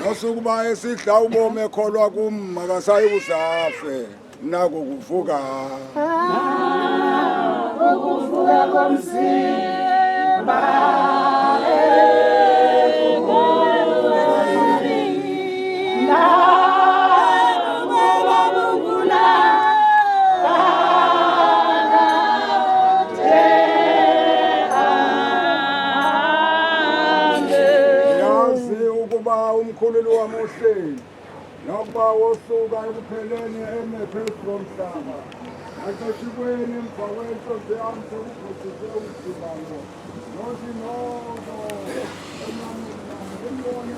nosukuba esidla ubome kholwa kum makasayi kusafe nako kuvuka ukuvuka komzimba umkhululi wamuhle nokuba wosuka ekupheleni eme phezu komhlaba nasesikweni emva kwenhloso yami sekuphosise umdibano nothi nono embone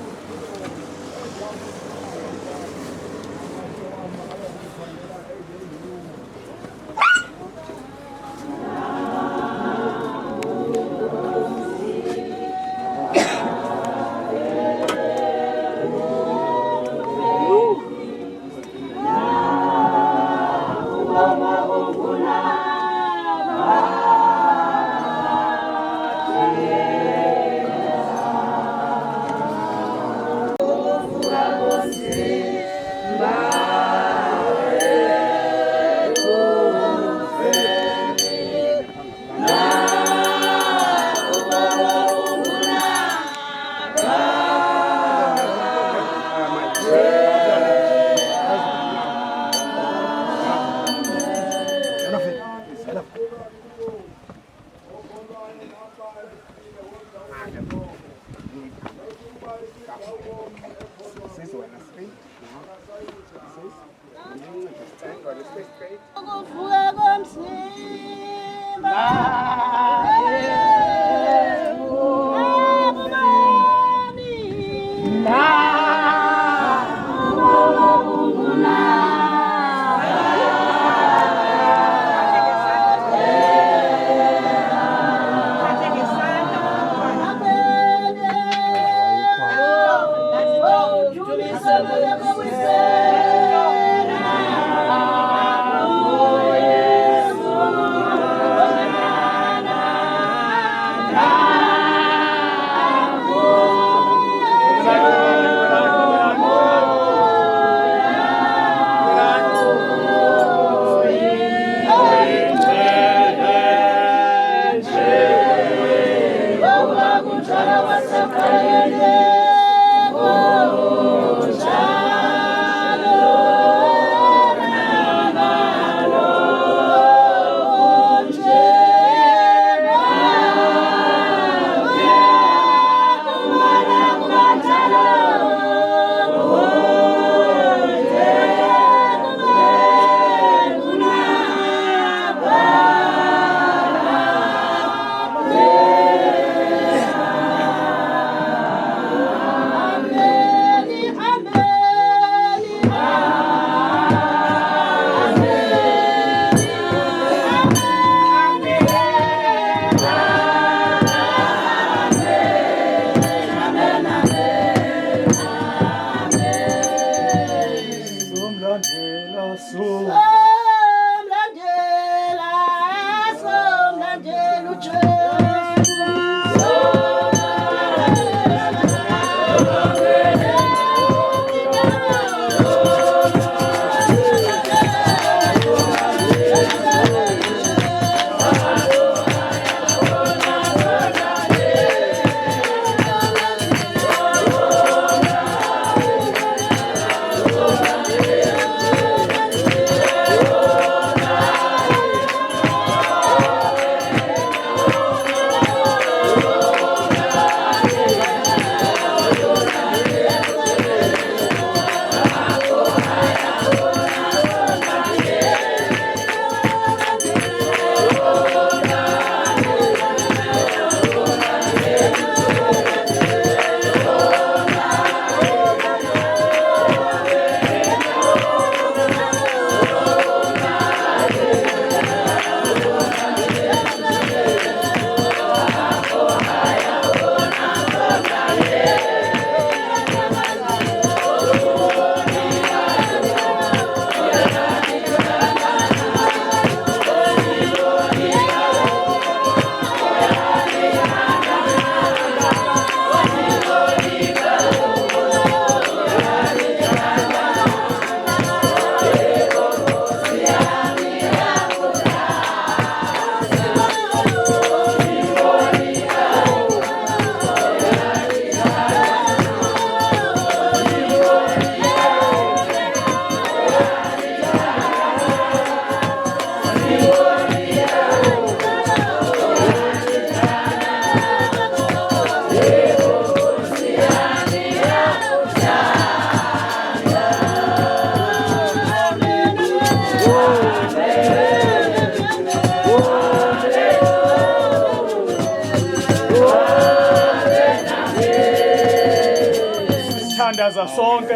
siyathandaza sonke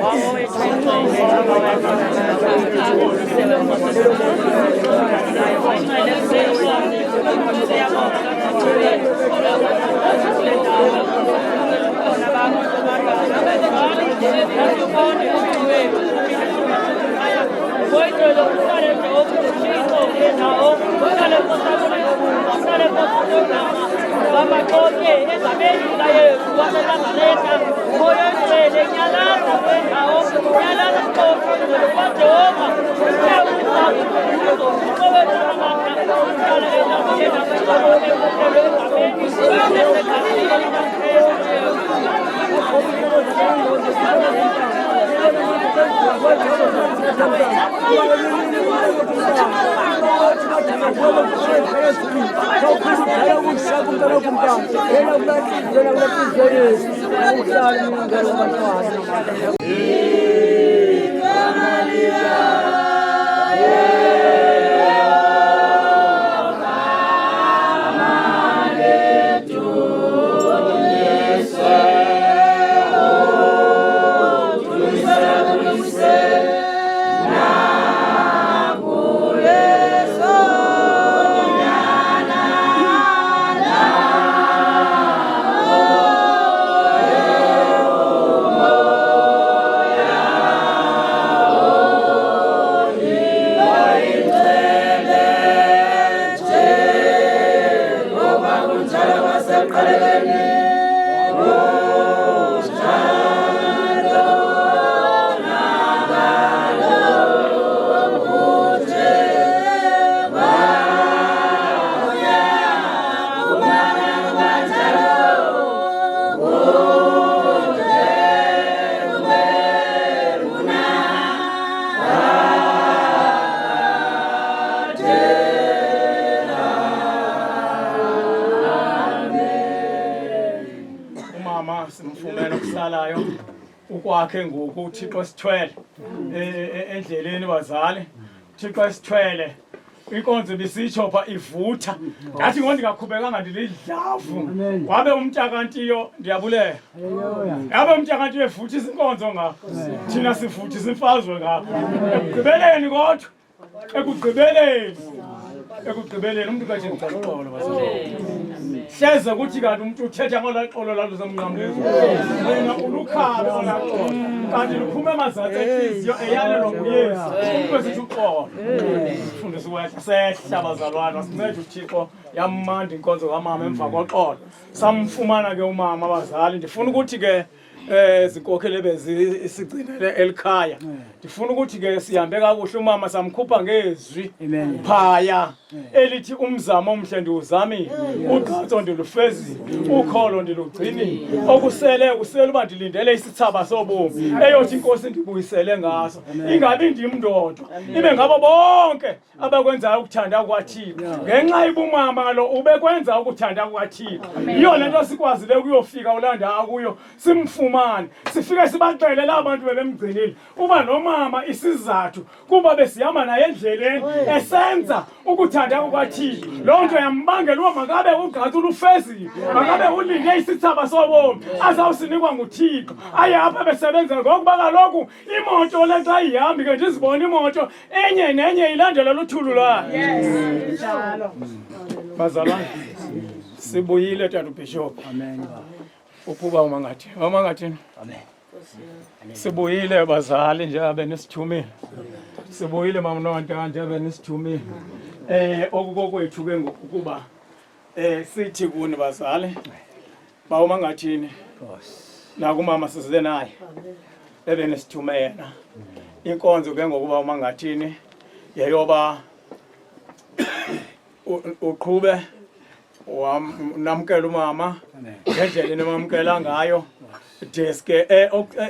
ukwakhe ngoku uThixo sithwele endleleni bazali uThixo sithwele inkonzo bisitsho pha ivutha ngathi ngondingaqhubekanga ndilidlavu wabe umtyakantiyo ndiyabulela yabe umtyakantiyo evuthisa inkonzo ngapha thina sivuthisa imfazwe ngapha ekugqibeleni kodwa ekugqibeleni umntu kathi ngicela uxolo bazali hleze ukuthi kanti umuntu uthetha ngolaa xolo lalusemnqamlezweni wena ulukhalo olaa xolo kanti luphume emazantsi enhliziyo eyalelwa nguyesu umntu esithi uxolo fundisa ukwehla sehla bazalwana sincede uThixo yammanda inkonzo kamama emva koxolo samfumana ke umama abazali ndifuna ukuthi ke zinkokhele bezisigcinele elikhaya ndifuna ukuthi ke sihambe kakuhle umama samkhupha ngezwi phaya elithi umzamo omhle ndiwuzamile ugqatso ndilufezile ukholo ndilugcinile okusele uba ndilindele isithaba sobomi eyothi inkosi ndibuyisele ngaso ingabi ndim ndodwa ibe ngabo bonke abakwenzayo ukuthanda kwaThixo ngenxa ibumama lo ubekwenza ukuthanda kwaThixo yiyo lento sikwazile ukuyofika ulanda akuyo simfumane sifike sibaxele la bantu bebemgcinile uba nomama isizathu kuba besihamba naye endleleni esenza ukuthanda kwaThixo loo nto yambangela uba makabe ugqatso lufezile makabe ulinde isithaba sobomi azawusinikwa nguThixo aye apha besebenza ngokuba kaloku imoto le xa ihambi ke ndizibona imoto enye nenye ilandela luthulu lwayo njalo bazalwane sibuyile tata uBishop amen ukuba umangathi amen sibuyile bazali njengabe nisithumile sibuyile mama noNtanga njengabe nisithumile okukokwethu ke ngokuba sithi kuni bazali bawuma ngathini nakumama size naye ebenesithume yena inkonzo ke ngokuba uma ngathini yeyoba uqhube namkela umama ngendlela nemamkela ngayo deske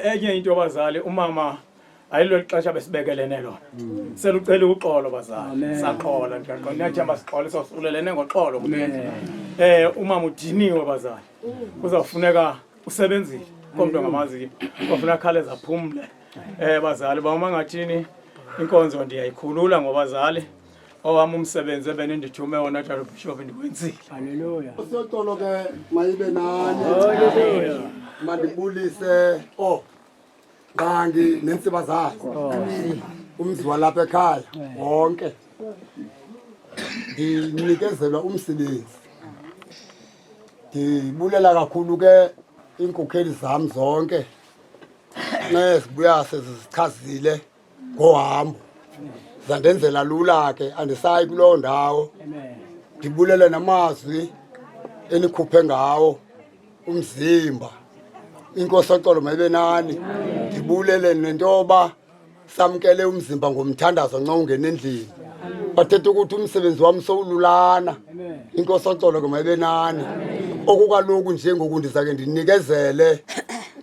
enye into bazali umama ayilo xesha besibekelene lona selucela uxolo bazali saqola njalo nyathi masixole sosulelene ngoxolo kumele umama udiniwe bazali kuzawufuneka usebenzile komuntu ngamazi kufuneka khaleza aphumle bazali bawuma ngathini inkonzo ndiyayikhulula ngobazali owami umsebenzi ebenindithume wona tata Bishop ndikwenzile haleluya usotolo ke mayibe nani haleluya mandibulise kangi nensiba zayo umzi walapha ekhaya wonke ndinikezelwa umsebenzi. Ndibulela kakhulu ke iinkokheli zam zonke nezibuya sezichazile ngohambo zandenzela lula ke andisayi kuloo ndawo. Ndibulele namazwi enikhuphe ngawo umzimba. Inkosi oxolo mayibe nani. Ndibulele nentoba samkele umzimba ngomthandazo nxa ungena endlini. Bathetha ukuthi umsebenzi wami sowululana. Inkosi oxolo mayibe nani. Okukaloku njengoku ndizake ndinikezele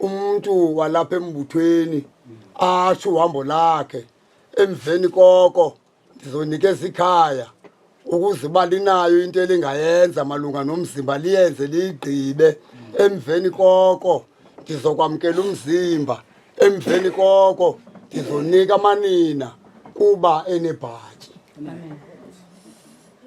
umuntu walapha embuthweni atsho uhambo lakhe. Emveni koko ndizonikeza ikhaya ukuze uba linayo into elingayenza malunga nomzimba liyenze liyigqibe. Emveni koko ndizokwamkela umzimba. Emveni koko ndizonika amanina kuba enebhatyi.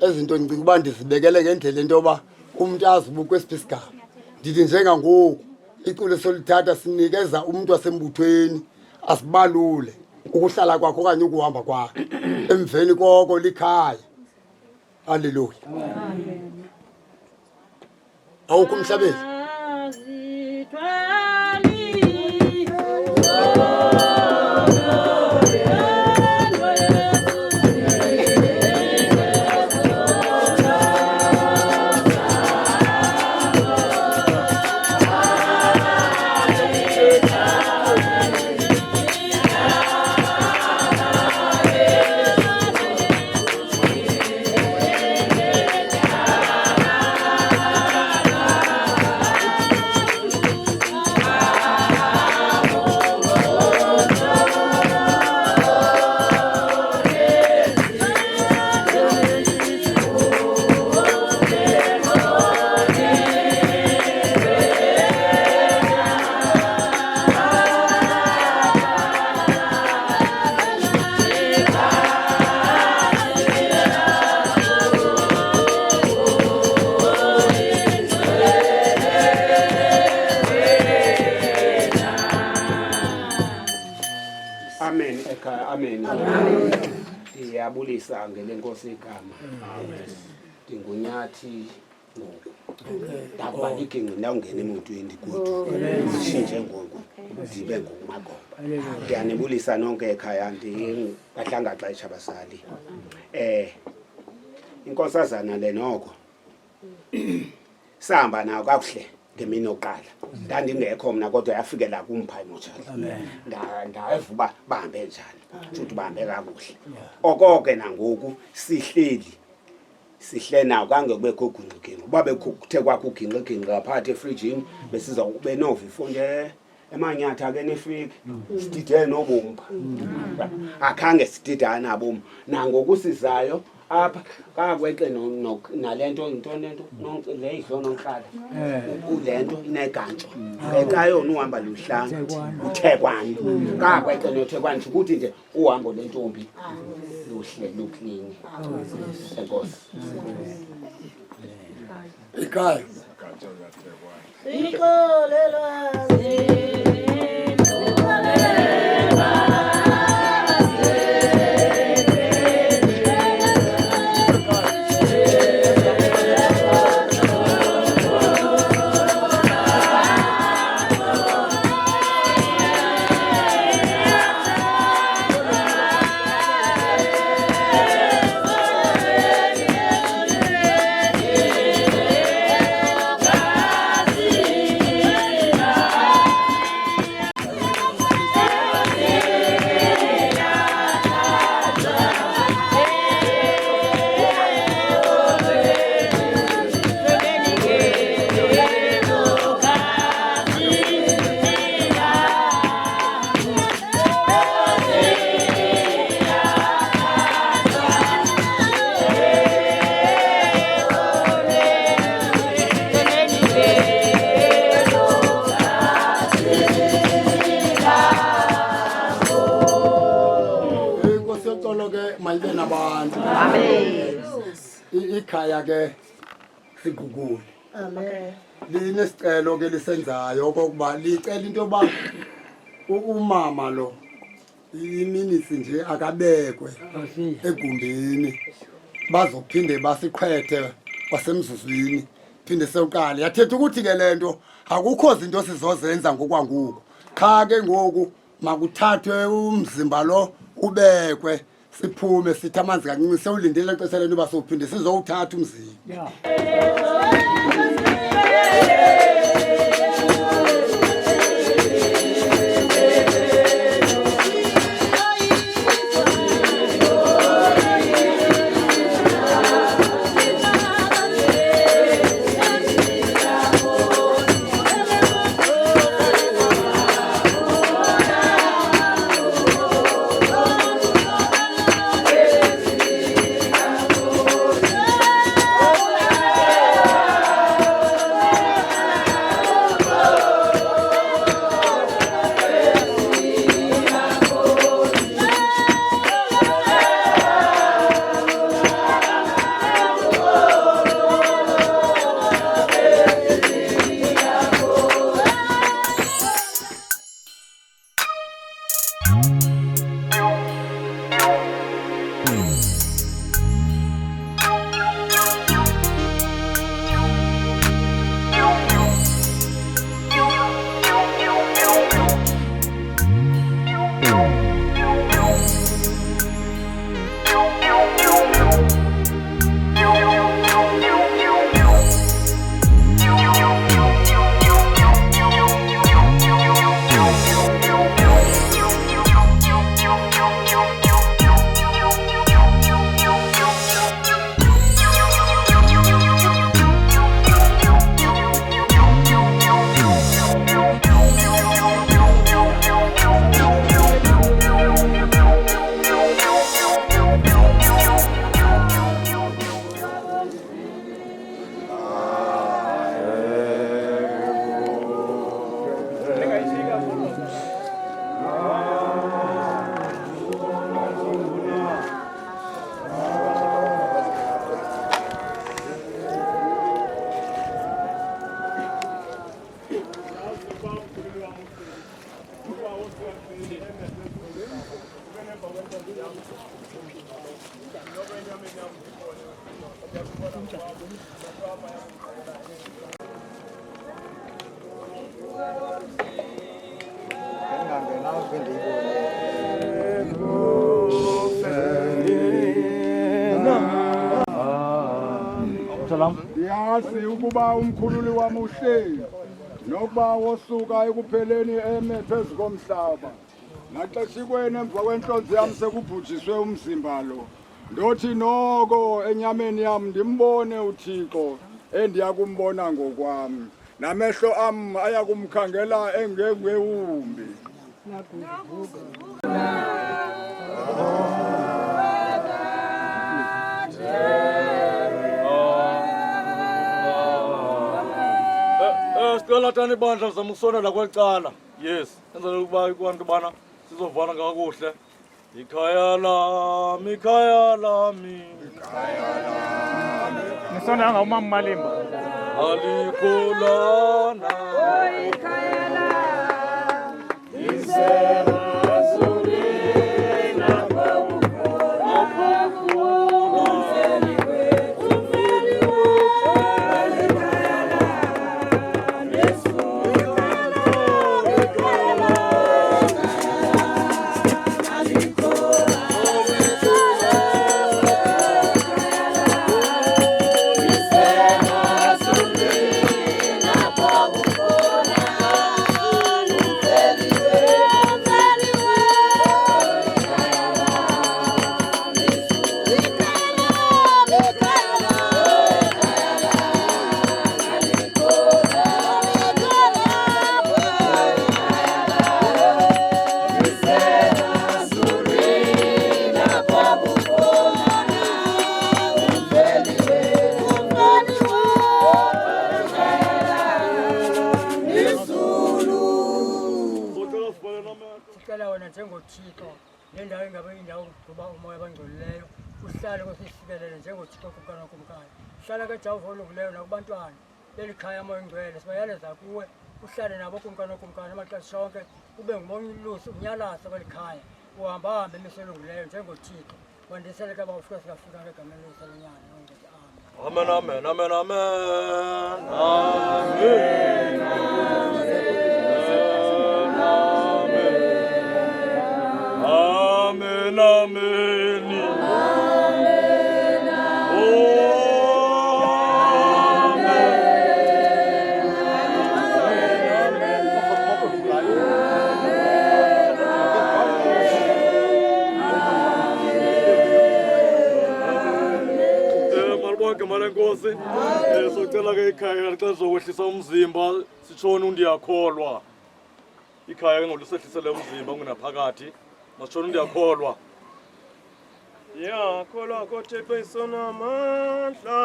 Ezinto ndicinga uba ndizibekele ngendlela into yoba umntu azibuke kwesiphi isigaba. Ndithi njengangoku iculo solithatha sinikeza umntu wasembuthweni asibalule ukuhlala kwakhe okanye ukuhamba kwakhe. Emveni koko likhaya. Haleluya. Awukho umhlabeni. Ndiyabulisa ngelenkosi igama. Ndingunyathi ngoku. Ndakuba iginqi ndawungena emotweni kuthi sishintshe ngoku ndibe ngokuMagomba. Ndiyanibulisa nonke ekhaya ndingahlangaxesha abasali. Inkosazana le noko sahamba nayo kakuhle ngemini yokuqala. Ndandingekho mna kodwa yafikela kumphayi motshala. Ndava uba bahambe njani. Futhi bahambe kakuhle. Okoke nangoku sihle nawo kange kubekho ugingqigingqi. Uba bekuthe kwakho ugingqigingqi ngaphakathi efrijini besiza ube nova ifunde emanyatha ke nefiki sidide nobumba. Akhange sididana nabo. Nangoku sizayo apha kakwexe nalento into nonke le idlo nonhlala lento inegantsho ekayona uhamba luhlanga uThekwani kakwexe noThekwani ukuthi nje uhambo lentombi luhle luklini. Enkosi Ikhaya. mayibe nabantu. Amen. Ikhaya ke sigugule. Amen. Linesicelo ke lisenzayo okokuba licela into yoba umama lo iminisi nje akabekwe egumbini bazophinde basiqhethe kwasemzuzwini phinde sewuqale yathetha ukuthi ke lento akukho zinto sizozenza ngokwanguko cha ke ngoku makuthathwe umzimba lo ubekwe siphume sithi amanzi kancinci sewulindele ixesha lento basophinde sizowuthatha umzimba Yazi ukuba umkhululi wami uhleli nokuba wosuka ekupheleni eme phezu komhlaba naxeshikweni emva kwenhlonzi yami sekubhujiswe umzimba lo ndothi noko enyameni yami ndimbone uThixo endiyakumbona ngokwami namehlo ami ayakumkhangela engengewumbi Sicela tani bandla zama ukusondela kwecala. Yes. Enzela ukuba ikwantu bana sizovana kakuhle. Ikhaya lami, ikhaya lami. Nisona ngawumama Malimba. Alikho lana. Ikhaya lami. Isema sulina njengoThixo nendawo engabe indawo kuba umoya abangcolileyo uhlale kwesifikelele njengoThixo kunkana kumkani hlala ke Jehova oluvuleyo nakubantwana belikhaya moya ngcwele sibayaleza kuwe uhlale nabo kumkani amaxesha onke ube ngumonlusi unyalasa kweli khaya uhambahambe emiselungileyo njengothixo wandisele ke bawufika sikafika ngegameni lesalonyana nongothi Amen, amen, amen, amen. Amen. Amen, amen. Malenkosi socela ke ikhaya xa sizokwehlisa umzimba sitshona undiyakholwa ikhaya ke ngolusehlisele umzimba ungenaphakathi masitshona undiyakholwa yakholwa kothixo isonamandla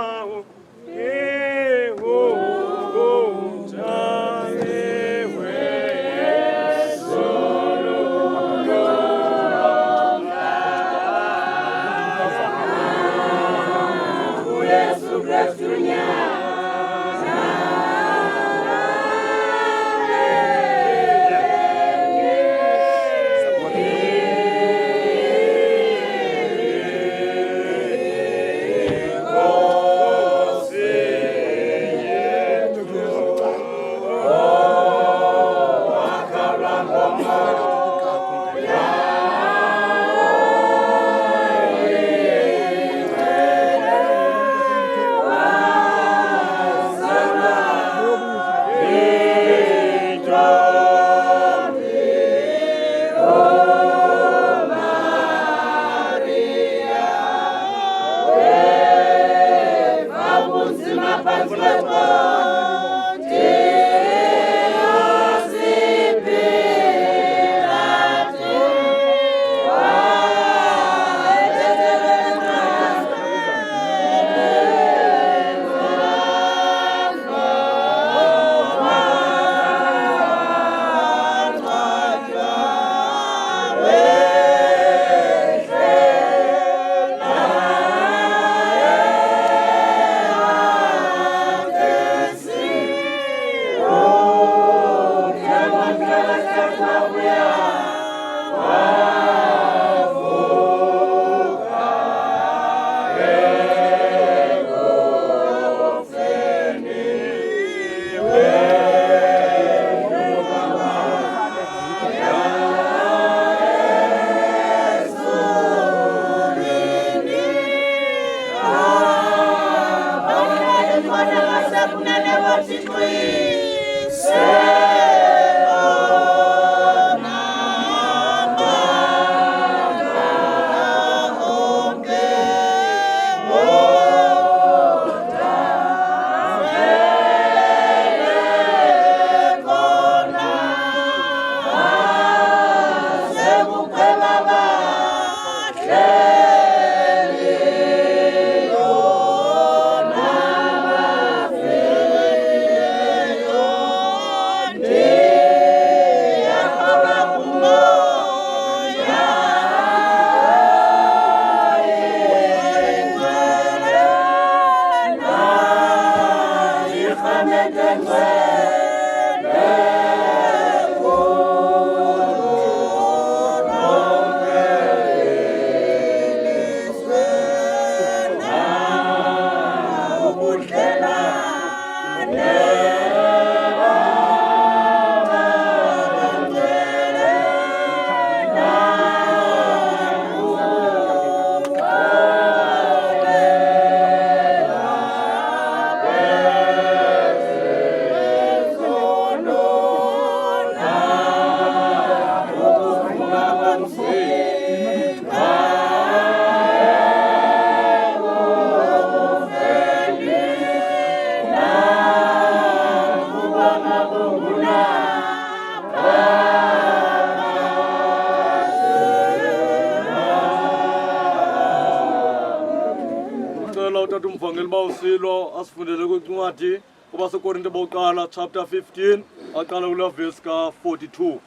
umvangeli bawusilo asifundele kwincwadi kwabasekorinte bokuqala chapter 15 aqala kula verse ka-42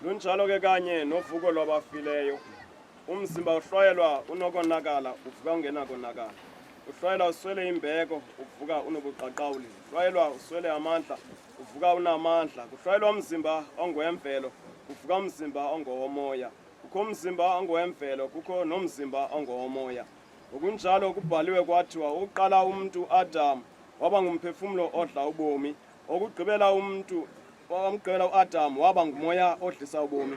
lunjalo ke kanye novuko lwabafileyo umzimba uhlwayelwa unokonakala uvuka ungenakonakala uhlwayelwa uswele imbeko uvuka unobuqaqawuli uhlwayelwa uswele amandla uvuka unamandla. Kuhlwayelwa umzimba ongowemvelo, kuvuka umzimba ongowomoya. Kukho umzimba ongowemvelo, kukho nomzimba ongowomoya. Ngokunjalo kubhaliwe kwathiwa uqala umuntu Adam waba ngumphefumulo odla ubomi, okugqibela umuntu wamgqibela uAdam waba ngumoya odlisa ubomi.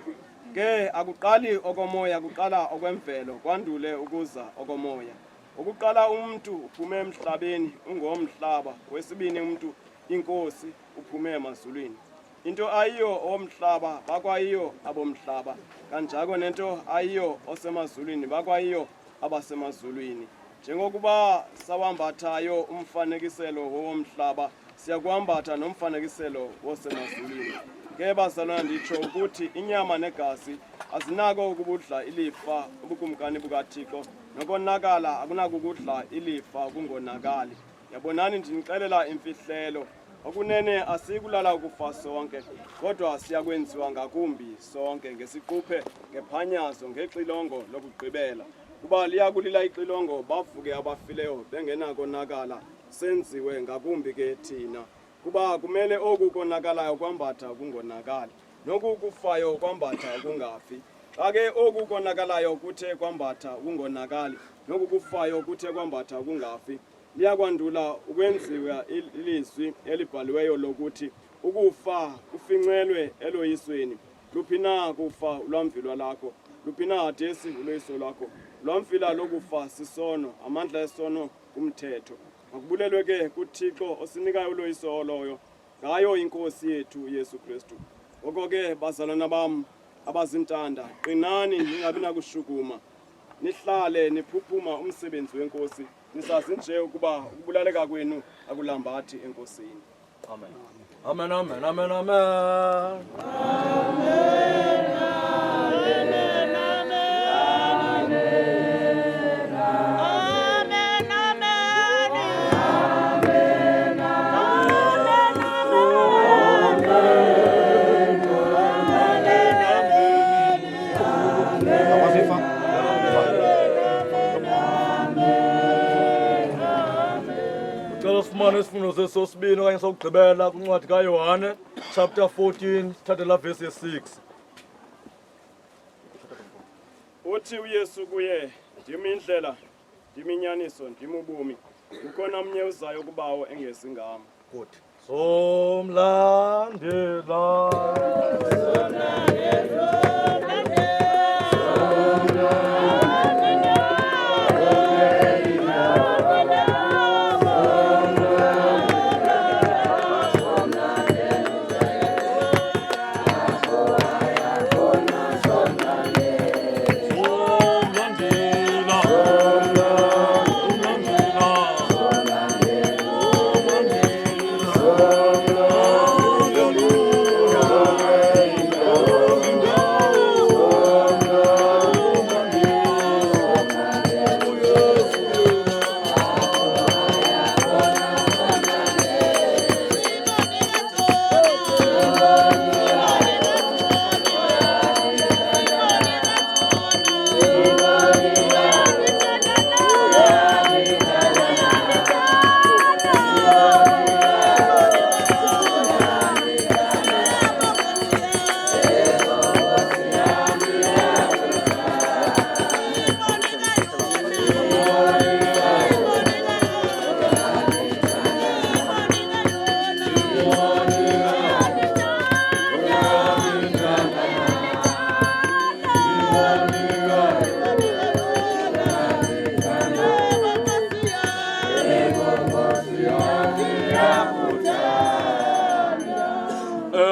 Ke akuqali okomoya, kuqala okwemvelo, kwandule ukuza okomoya. Ukuqala umuntu uphume emhlabeni ungowomhlaba, wesibini umuntu inkosi uphume emazulwini. Into ayiyo owomhlaba bakwayiyo abomhlaba, kanjalo nento ayiyo osemazulwini bakwayiyo abasemazulwini. Njengokuba sawambathayo umfanekiselo womhlaba, siyakuambatha nomfanekiselo wosemazulwini. Ke bazalwana, nditsho ukuthi inyama negazi azinako ukubudla ilifa ubukumkani bukaThixo, nokonakala akunakukudla ilifa kungonakali. Yabonani, ndinixelela imfihlelo, okunene asikulala ukufa sonke, kodwa siyakwenziwa ngakumbi sonke ngesiquphe, ngephanyazo, ngexilongo lokugqibela. Kuba liyakulila ixilongo bavuke abafileyo bengenakonakala, senziwe ngakumbi ke thina. Kuba kumele oku konakalayo kwambatha kungonakali, noku kufayo kwambatha kungafi. Xa ke oku konakalayo kuthe kwambatha kungonakali, noku kufayo kuthe kwambatha kungafi, liyakwandula ukwenziwa ilizwi elibhaliweyo lokuthi ukufa kufincelwe eloyisweni. Luphi na kufa ulwamvila lakho, luphi na hadesi uloyiso lwakho. Lwamvila lokufa sisono, amandla esono kumthetho. Makubulelwe ke kuThixo osinikayo uloyiso oloyo, ngayo inkosi yethu Yesu Kristu. Ngoko ke bazalwana bam abazintanda, qinani ningabi nakushukuma, nihlale niphuphuma umsebenzi wenkosi, nisazi nje ukuba ukubulaleka kwenu akulambathi enkosini. Amen. Amen, amen, amen, amen. Isifundo sesosibini okanye sokugqibela kwincwadi kaYohane chapter 14 thathela verse 6. Uthi uYesu kuye, ndimi indlela, ndimi inyaniso, ndimi ubomi. Kukhona omnye uzayo kubawo engezingam. Good. Somlandela.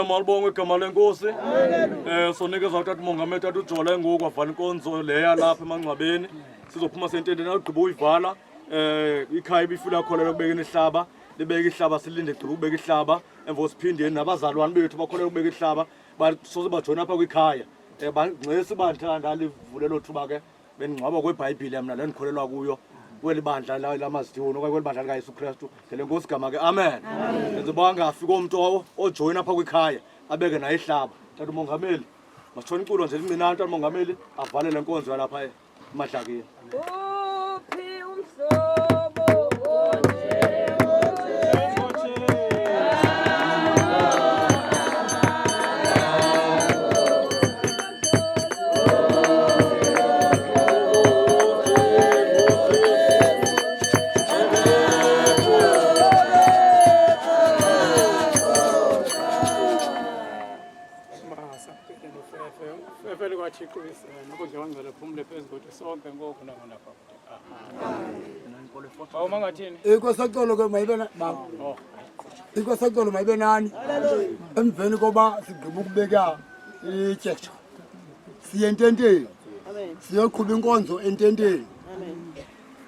Malibonge igama lenkosi. Sonikeza utata umongameli tata uJola ngoku wavala inkonzo leya lapha emangcwabeni. Sizophuma sentendeni agqiba uyivala. Ikhaya ibifuna kholelwa ukubeka ihlaba, libeka ihlaba silinde gqiba ukubeka ihlaba. Emva siphindeni nabazalwane bethu bakholelwa ukubeka ihlaba. Basoze bajona apha kwikhaya. Bangcesi bandla livulelo thuba ke beningcwaba kweBhayibhile mina le ndikholelwa kuyo. Kweli bandla lamazidiyoni okanye kweli bandla likaYesu Kristu ngele nkosi igama ke amen. Enze bangafika umuntu ojoyina apha kwikhaya abeke naye ihlaba. Tata umongameli masitshona iculo nje lincinane tata umongameli avale le nkonzo yalapha emadlakeni. Uphi umhlobo onje nokudliwa ngcwele phumule phezu kwethu sonke ngoku nangona phaa uma ngathini inkosacolo ke mayibe inkosacolo mayibe nani emveni koba sigqiba ukubeka itshetsho siye ententeni siyoqhuba inkonzo ententeni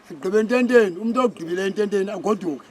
sigqiba ententeni umuntu ogqibile ententeni agoduke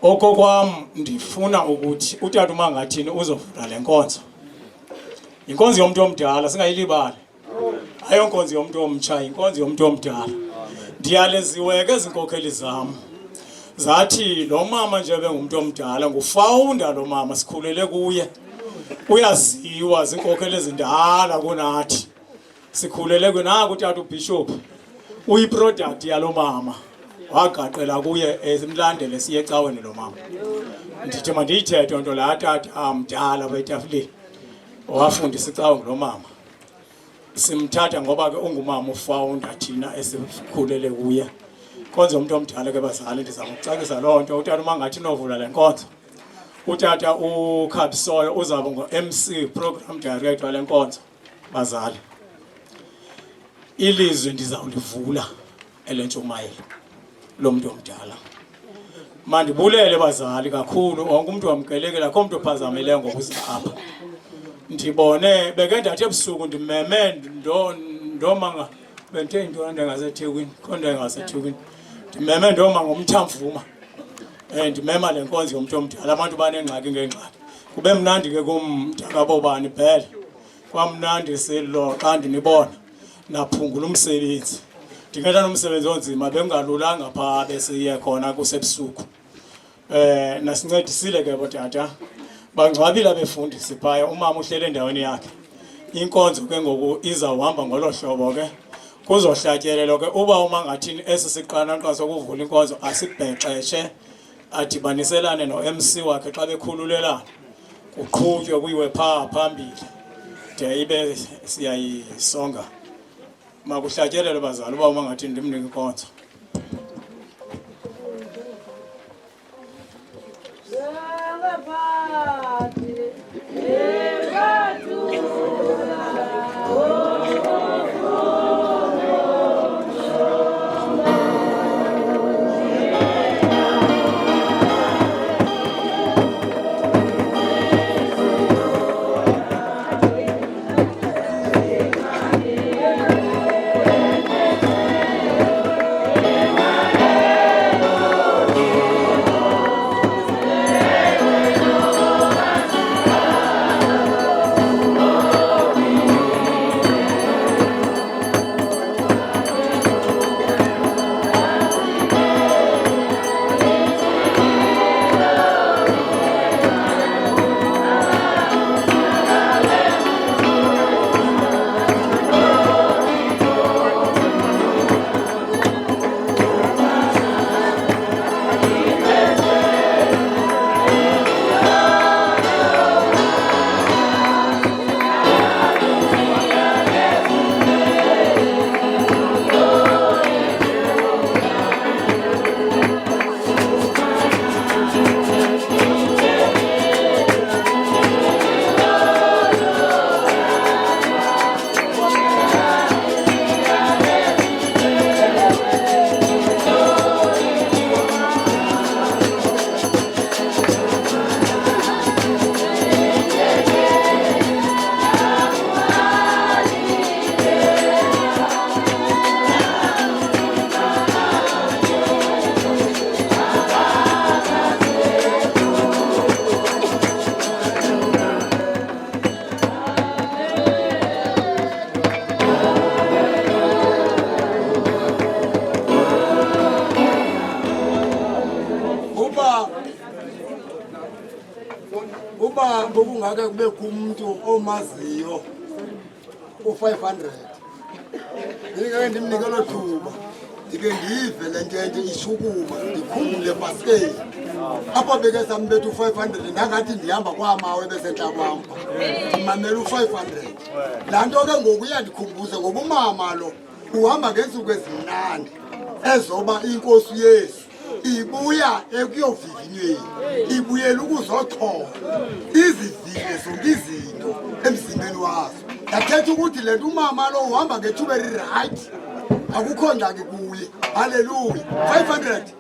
okokwam ndifuna ukuthi utata umangathini uzovula le nkonzo. Inkonzo yomuntu omdala singayilibali. Ayonkonzo yomuntu omtsha, inkonzo yomuntu omdala. Ndiyaleziwe ke izinkokheli zam. Zathi lo mama nje bengumuntu omdala ngufounder lo mama sikhulele kuye. Uyaziwa izinkokheli ezindala kunathi. Sikhulele kunaka utata uBishop. Uyiproduct yalo mama. Wagaqela kuye esimlandele siye ecaweni lo mama. Ndithi mandiyithethe nto la tata amdala betafuleni. Wafundisa icawe lo mama. Simthatha ngoba ke ungumama ufounder thina esikhulele kuye. Konke umuntu omdala ke bazali ndizama ukucakisa loo nto utata umangathi novula le nkonzo. Utata uKhabsoyo uzaba ngo-MC program director le nkonzo bazali. Ilizwi ndizawulivula elentshumayelo lo muntu omdala. Mandibulele bazali kakhulu wonke umuntu wamkelekela akho umuntu ophazamileyo ngokuza apha. Ndibone beke ndathi ebusuku ndimeme ndomanga benthe into engaseThekwini khona engaseThekwini. Ndimeme ndoma ngomthamvuma. Ndimema le nkonzo yomuntu omdala abantu banengxaki ngengxaki. Kube mnandi ke kumntakabo bani phela. Kwamnandi silo xa ndinibona naphungula umsebenzi. Ndingena nomsebenzi onzima bengalulanga pha besiye khona kusebusuku. Nasincedisile ke botata. Bangcwabile abefundisi phaya umama uhlele endaweni yakhe. Inkonzo ke ngoku izawuhamba ngolo hlobo ke. Kuzohlatyelelwa ke uba umangathini esisiqanaqwa sokuvula inkonzo asibhexeshe adibaniselane no-MC wakhe xa bekhululelana. Kuqhutywe kuyiwe phaa phambili. De ibe siyayisonga. Makuhlatyelelwe bazali uba umangathini ndimnike inkonzo. uba bokungake kube kumuntu omaziyo u500 ngeke ndimnike lo thuba ndike ndive le nto ishukuma ndikhumbule baskeni apho beke sambethu u500 ndangathi ndihamba kwamawe besentabamba ndimamela u500 laa nto ke ngoku iyandikhumbuze ngoba umama lo uhamba ngeentsuku ezimnandi ezoba inkosi yesu ibuya ekuyovivinyweni ibuyela ukuzoxhola izivile zonke izinto emzimbeni wazo yathetha ukuthi le nto umama lo uhamba ngethuba elirayithi akukho ngxaki kuye haleluya 500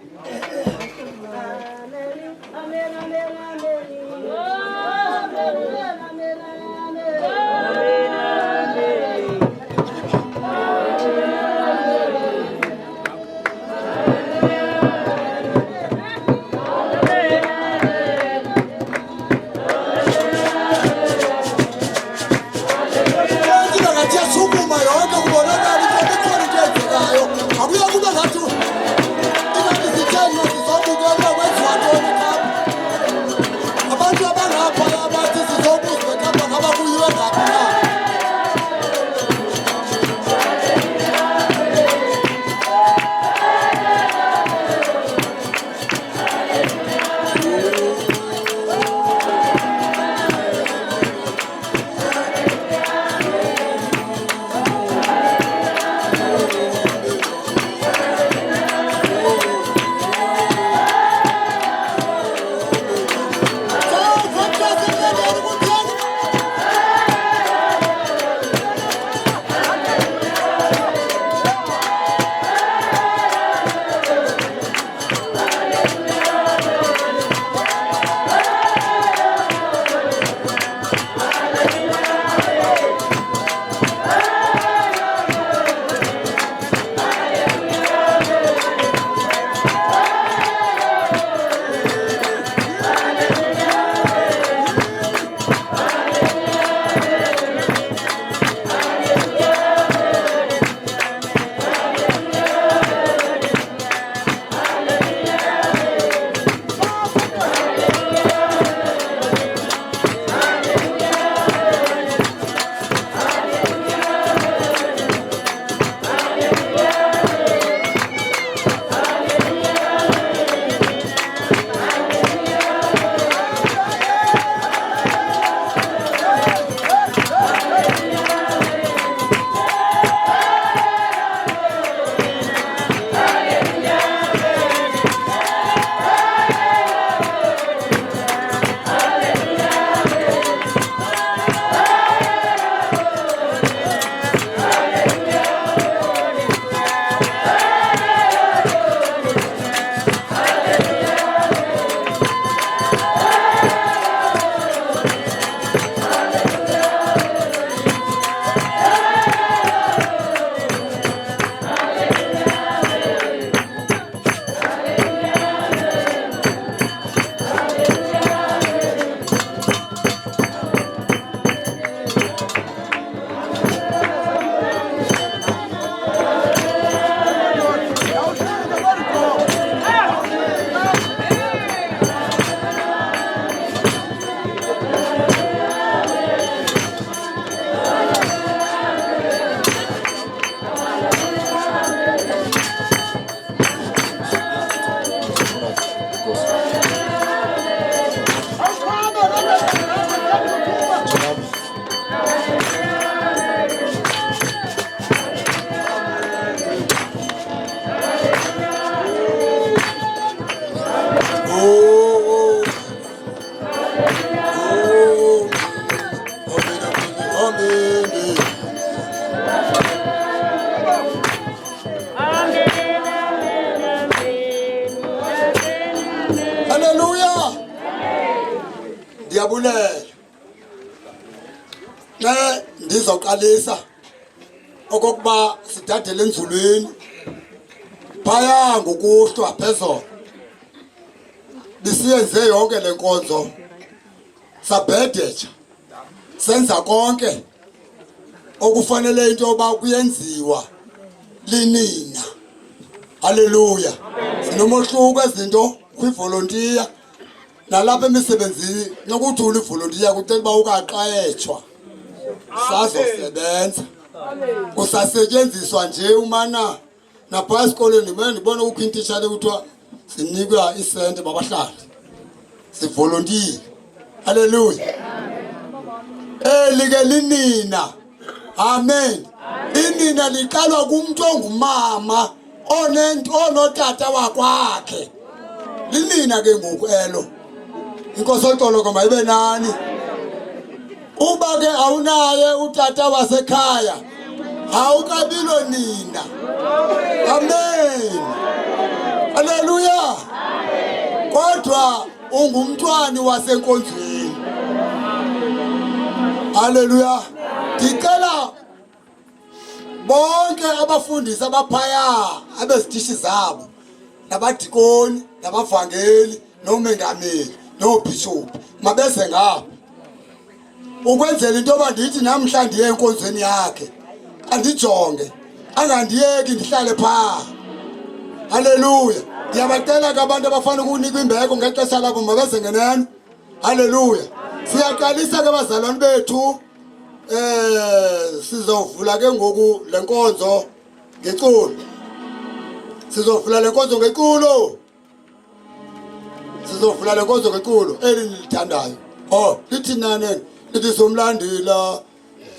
ndiyabulela ndizoqalisa okokuba sidathele enzulwini phaya ngokuhlwa phezolo bisiyenze yonke lenkonzo sabhedeja senza konke okufanele into yoba kuyenziwa linina. Haleluya. Sinomohluko ezinto kwivolontiya nalapha emisebenzini nokuthi ulivolontiya kucela uba ukaqayetshwa sazosebenza kusasetyenziswa nje umana napha esikolweni manje ndibona ukho intishale kuthiwa sinikwa isente babahlali sivolontiya haleluya like linina amen inina liqalwa kumuntu ongumama onotata wakwakhe linina ke ngoku elo inkosi oxoloko mayibe nani uba ke awunaye utata wasekhaya awukabilo nina amen haleluya kodwa ungumntwana wasenkonzweni haleluya ndicela bonke abafundisi abaphaya abezitishi zabo nabadikoni nabavangeli nomengameli nobhishophu mabeze ngapha ukwenzela into yoba ndithi namhla ndiye enkonzweni yakhe andijonge angandiyeki ndihlale phaa haleluya ndiyabacela ke abantu abafana ukunikwa imbeko ngexesha labo mabeze ngeneno haleluya siyaqalisa ke bazalwane bethu sizovula ke ngoku lenkonzo ngeculo sizovula lenkonzo ngeculo sizovula lenkonzo ngeculo eli nilithandayo lithi nani lithi somlandela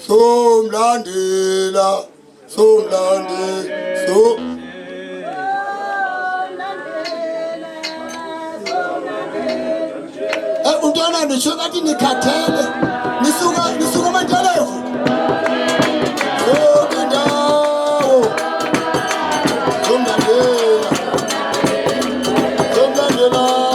somlandela somlandela untwana ndisho ngathi nikhathele nisuka mantelevu indawo somlandela somlandela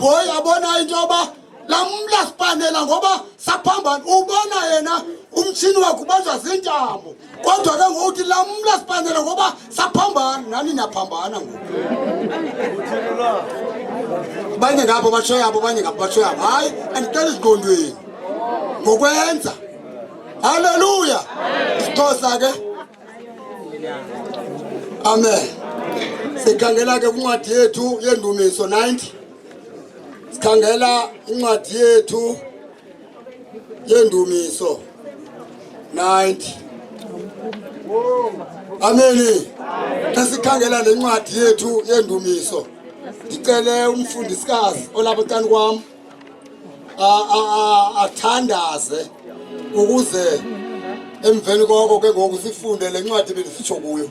boy abona into yoba lamla sipanela ngoba saphambana ubona yena umtshini wakhe ubanjwa zintambo kodwa ke ngokuthi lamla sipanela ngoba saphambana nani niyaphambana ngoku banye ngapho basho yabo banye ngapho basho yabo hayi andicela iziqondweni ngokwenza haleluya isixhosa ke amen sikhangela ke incwadi yethu yendumiso 90 sikhangela incwadi yethu yendumiso 90 amen sikhangela le ncwadi yethu yendumiso ndicele umfundisikazi olapha encane kwam athandaze ukuze emveni koko ke ngoku sifunde le ncwadi bendisitsho kuyo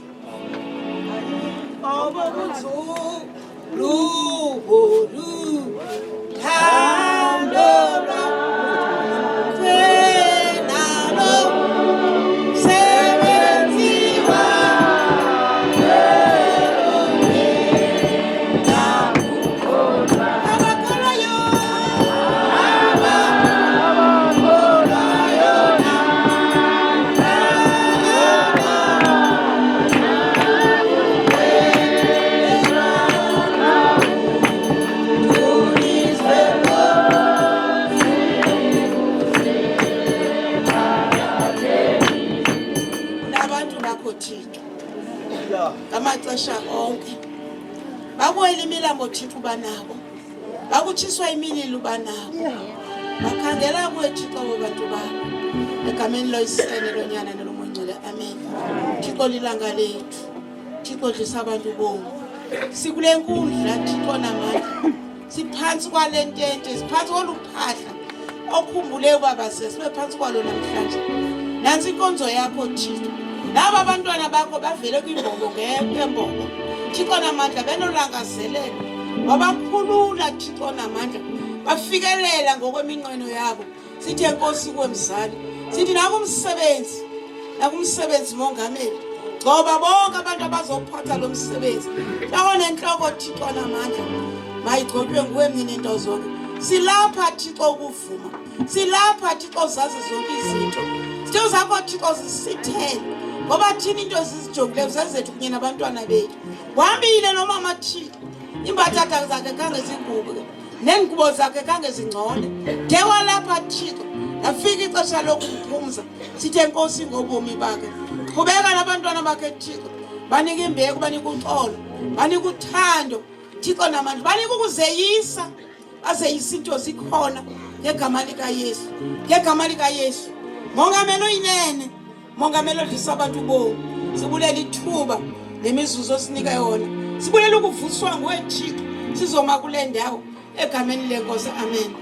Ngamaxesha onke bakweli imilambo Thixo banabo bakutshiswa imililo banabo bakhangela kuwe Thixo abantu bakho egameni loyisene lonyana nolomongcwele amen. Thixo lilanga lethu Thixo dlisa abantu bonke sikule nkundla Thixo namandla siphansi kwale ntente siphansi koluphahla okhumbule ubaba sibe phansi kwalo namhlanje nansi inkonzo yakho Thixo. Laba abantwana bakho bavele kwimbobo ngembobo Thixo namandla benolangazelelo wabakhulula Thixo namandla bafikelela ngokweminqweno yabo sithi enkosi kwemzali sithi nakumsebenzi mongameli ngoba bonke abantu abazophatha lo msebenzi babone enhloko Thixo namandla mayigcotshwe nguwe mina into zonke silapha Thixo ukuvuma silapha Thixo zazi zonke izinto sitho zakho Thixo zisithele ngoba thina into ezizijogileyo zezethu kunye nabantwana bethu wambile nomama Thixo imbathatha zakhe kange zingubo nengubo zakhe kange zingcole dewa lapha Thixo afika ixesha lokuphumza sithe enkosi ngobomi bakhe qhubeka nabantwana bakhe Thixo banika imbeko banika uxolo banika uthando Thixo namandla banika ukuzeyisa azeyisa into zikhona ngegama lika Yesu mongamelo inene mongamelo dlisa abantu bo sibulela ithuba lemizuzu osinika yona sibulela ukuvuswa nguwe Thixo sizoma kule ndawo egameni lenkosi amen.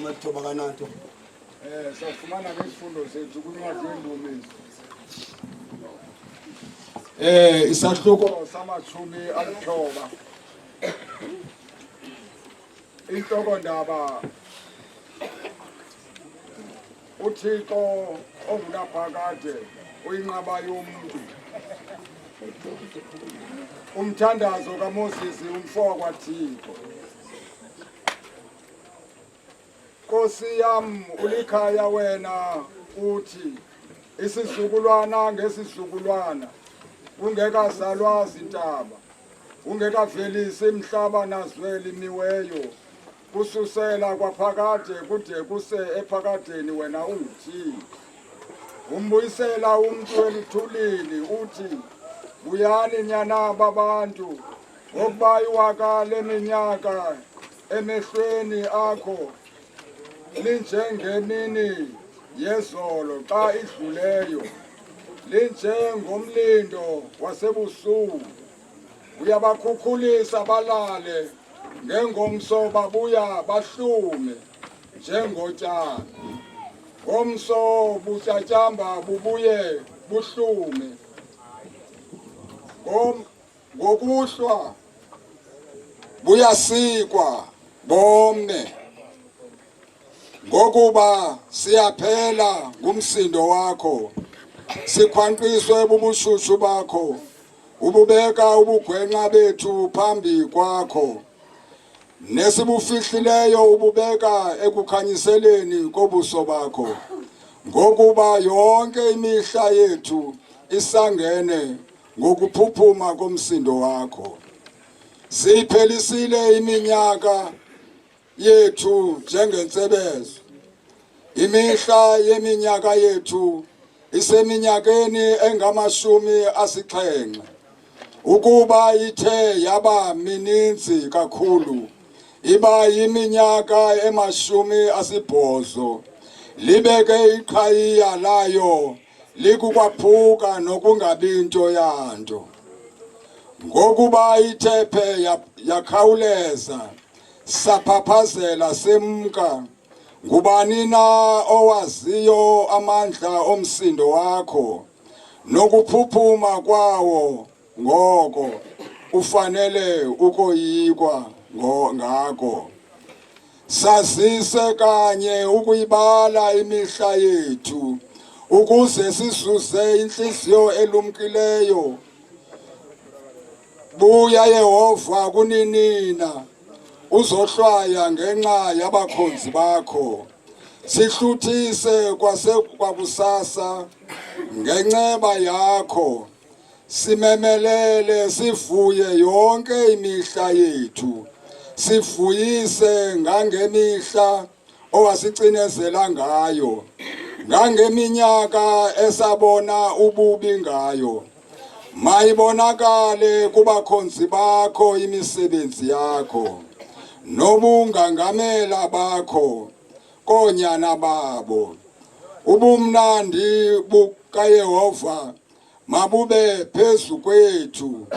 Mathoba kananto. Safumana nesifundo sethu kwincwadi yeNdumezi. Isahluko samashumi alithoba. Inhloko ndaba uThixo ongunaphakade uyinqaba yomuntu. Umthandazo kaMoses umfokwa Thixo. Nkosi yami ulikhaya wena uthi isizukulwana ngesizukulwana ungekazalwa zintaba ungekavelisi imhlaba nazweli miweyo kususela kwaphakade kude kuse ephakadeni wena unguThixo. Umbuyisela umuntu elithulini uthi buyani nyana babantu ngokuba iwaka leminyaka emehlweni akho linjengemini yezolo xa idluleyo linjengomlindo wasebusuku uyabakhukhulisa balale ngengomso babuya bahlume njengotshani ngomso butyatyamba bubuye buhlume ngokuhlwa buyasikwa bome ngokuba siyaphela ngumsindo wakho sikhwanqiswe bubushushu bakho ububeka ubugwenqa bethu phambi kwakho nesibufihlileyo ububeka ekukhanyiseleni kobuso bakho ngokuba yonke imihla yethu isangene ngokuphuphuma komsindo wakho siphelisile iminyaka yethu njengentsebezo imihla yeminyaka yethu iseminyakeni engamashumi asixhenxe ukuba ithe yaba mininzi kakhulu iba yiminyaka emashumi asibhozo libeke iqhayiya layo likukwaphuka nokungabi into yanto ngokuba ithephe yakhawuleza saphaphazela semka ngubani na owaziyo amandla omsindo wakho nokuphuphuma kwawo ngoko ufanele ukoyikwa ngako sazise kanye ukuyibala imihla yethu ukuze sizuze inhliziyo elumkileyo buya Yehova kuninina uzohlwaya ngenxa yabakhonzi bakho sihluthise kwakusasa ngenceba yakho simemelele sivuye yonke imihla yethu sivuyise ngangemihla owasicinezela ngayo ngangeminyaka esabona ububi ngayo mayibonakale kubakhonzi bakho imisebenzi yakho nobungangamela bakho konyana babo ubumnandi bukaYehova mabube phezu kwethu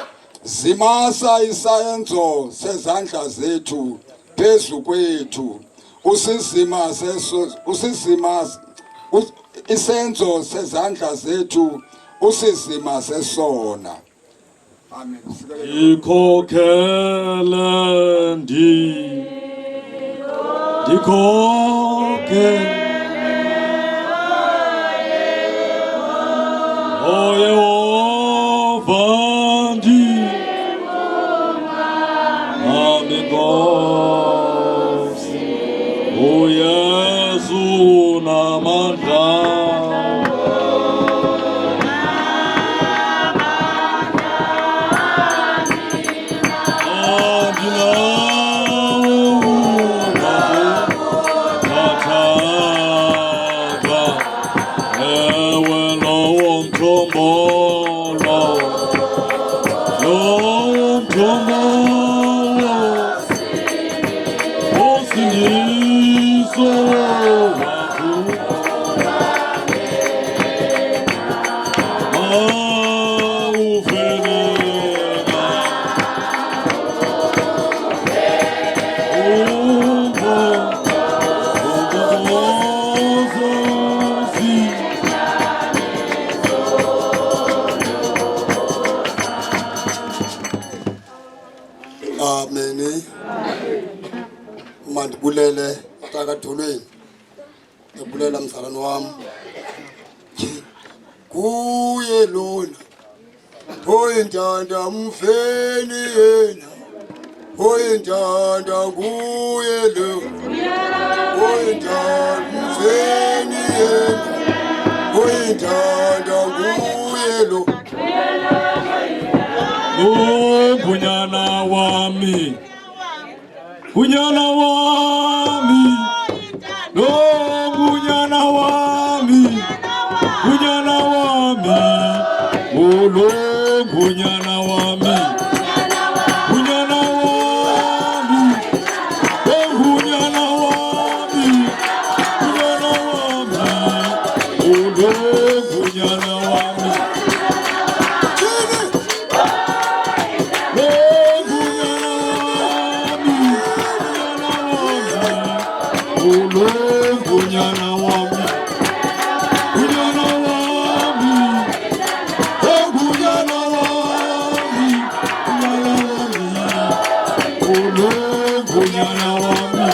zimasa isenzo sezandla zethu phezu kwethu isenzo sezandla zethu usizima sesona. Amen. Dikokhele dikokhele O Yehova Nkosi uYesu namandla takadolweni ebulela mzalwane wami kuye lona oyintanda mfeni yena oyintanda kuye lona oyintanda mfeni yena oyintanda kuye lona Gunyana wami, gunyana wami, no gunyana wami, gunyana wami, olo gunyana wami, gunyana wami, oh gunyana wami, gunyana wami, olo gunyana wami. Gunyana wami, gunyana wami, oh gunyana wami, gunyana wami, oh gunyana wami, oh gunyana wami.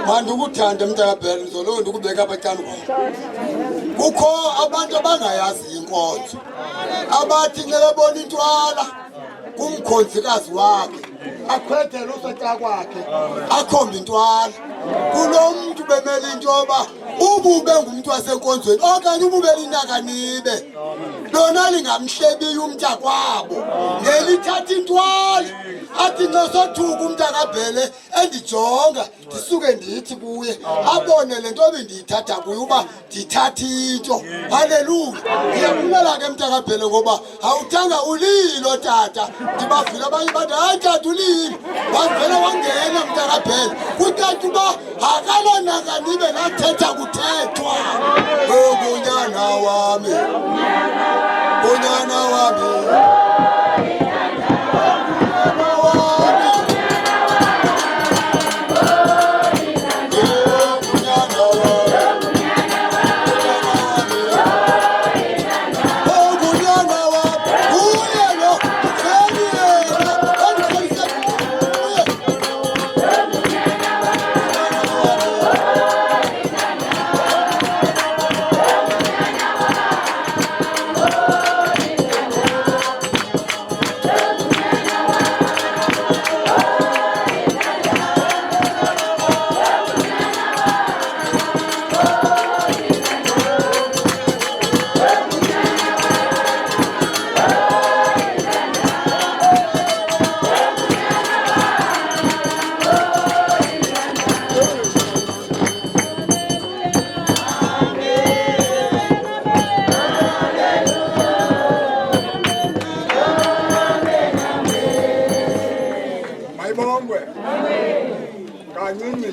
Mandikuthanda mntakabhele ngizolo ndikubeka abacana kukho abantu abangayazi inkonzo abathi ngebona intwala kumkhonzikazi wakhe akhwethele usata kwakhe akhomba intwala kulo muntu bemele intoba ubube ngumuntu wasenkonzweni okanye ubube linakanibe lona lingamhlebiyo umntakwabo ngelithatha intwala athi nosothuka umntakabhele endijonga ndisuke ndithi kuye abone le nto bendiyithatha kuye uba ndithatha into haleluya ngiyakuvumela ke mntakabhele ngoba awuthanga ulilo tata ndibavile abanye bathi hayi tata ulilo wavela wangena mntakabhele kutata uba akalonakanibe nathetha kuthethwa unyana wami unyana wami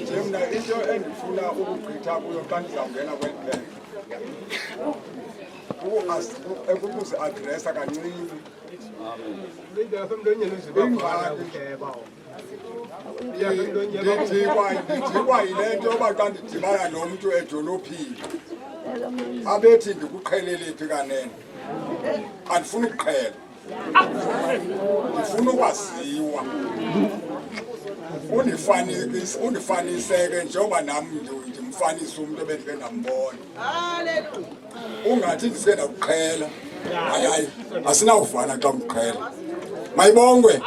nje mna into endifuna ukugqitha kuyo xa ndizawungena kweli phela ukuzi-adresa kancinci ndidikwa yile nto yoba xa ndidibana nomntu edolophini abethi ndikuqhelelephi kanene andifuni ukuqhela ndifuna ukwaziwa undifaniseke njengoba nam ndimfanise umntu ebendike ndambona ungathi ndisike ndakuqhela hayi asinawuvana xa mqhela mayibongwe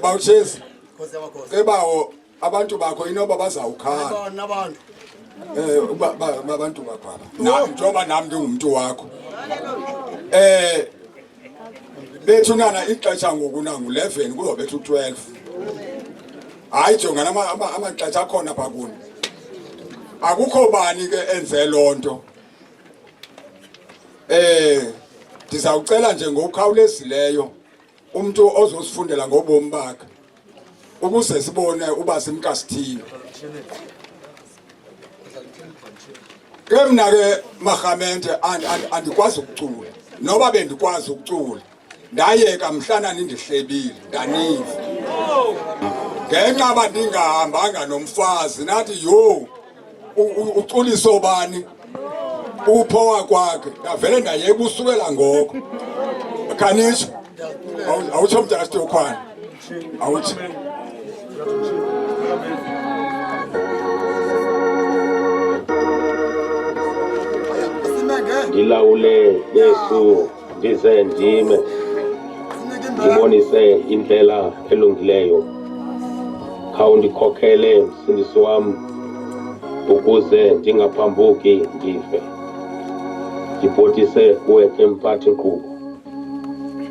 bawutshezi ebawo abantu bakho inoba bazawukhala abantu bakho njengoba nam ndingumntu wakho bethu nana ixesha ngoku nangu-11 kuzobethu 12 hayi jongana amaxesha akhona pha kuni akukho bani ke enze loo nto ndizawucela nje ngokukhawulezileyo umntu ozosifundela ngobomi bakhe ukuze sibone uba simkasithini ke mna ke marhamente andikwazi ukucula noba bendikwazi ukucula ndayeka mhlana nindihlebile ndaniva ngenxa uba ndingahambanga nomfazi nathi yho uculiso bani uphowa kwakhe ndavele ndayeka usukela ngoko khanitsho awutsho mntakasitokhwana awutsho ndilawule Yesu ndize ndime ndibonise indlela elungileyo khawundikhokhele msindisi wam ukuze ndingaphambuki ndife ndibhotise kuwe ke mphathi nkqubo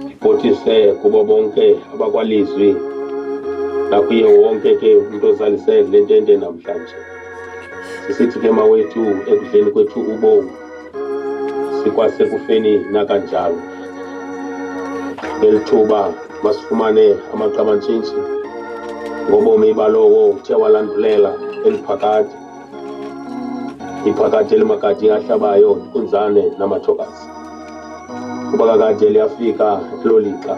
ndibhotise kubo bonke abakwalizwi nakuye wonke ke umntu ozalise le ntente namhlanje sisithi ke mawethu ekudleni kwethu ubomi sikwasekufeni nakanjalo ngelithuba masifumane amaqabantshintshi ngobomi balowo uthe walandulela eliphakade iphakade elimakade ahlabayo inkunzane namathokazi kuba kakade liyafika elo lixa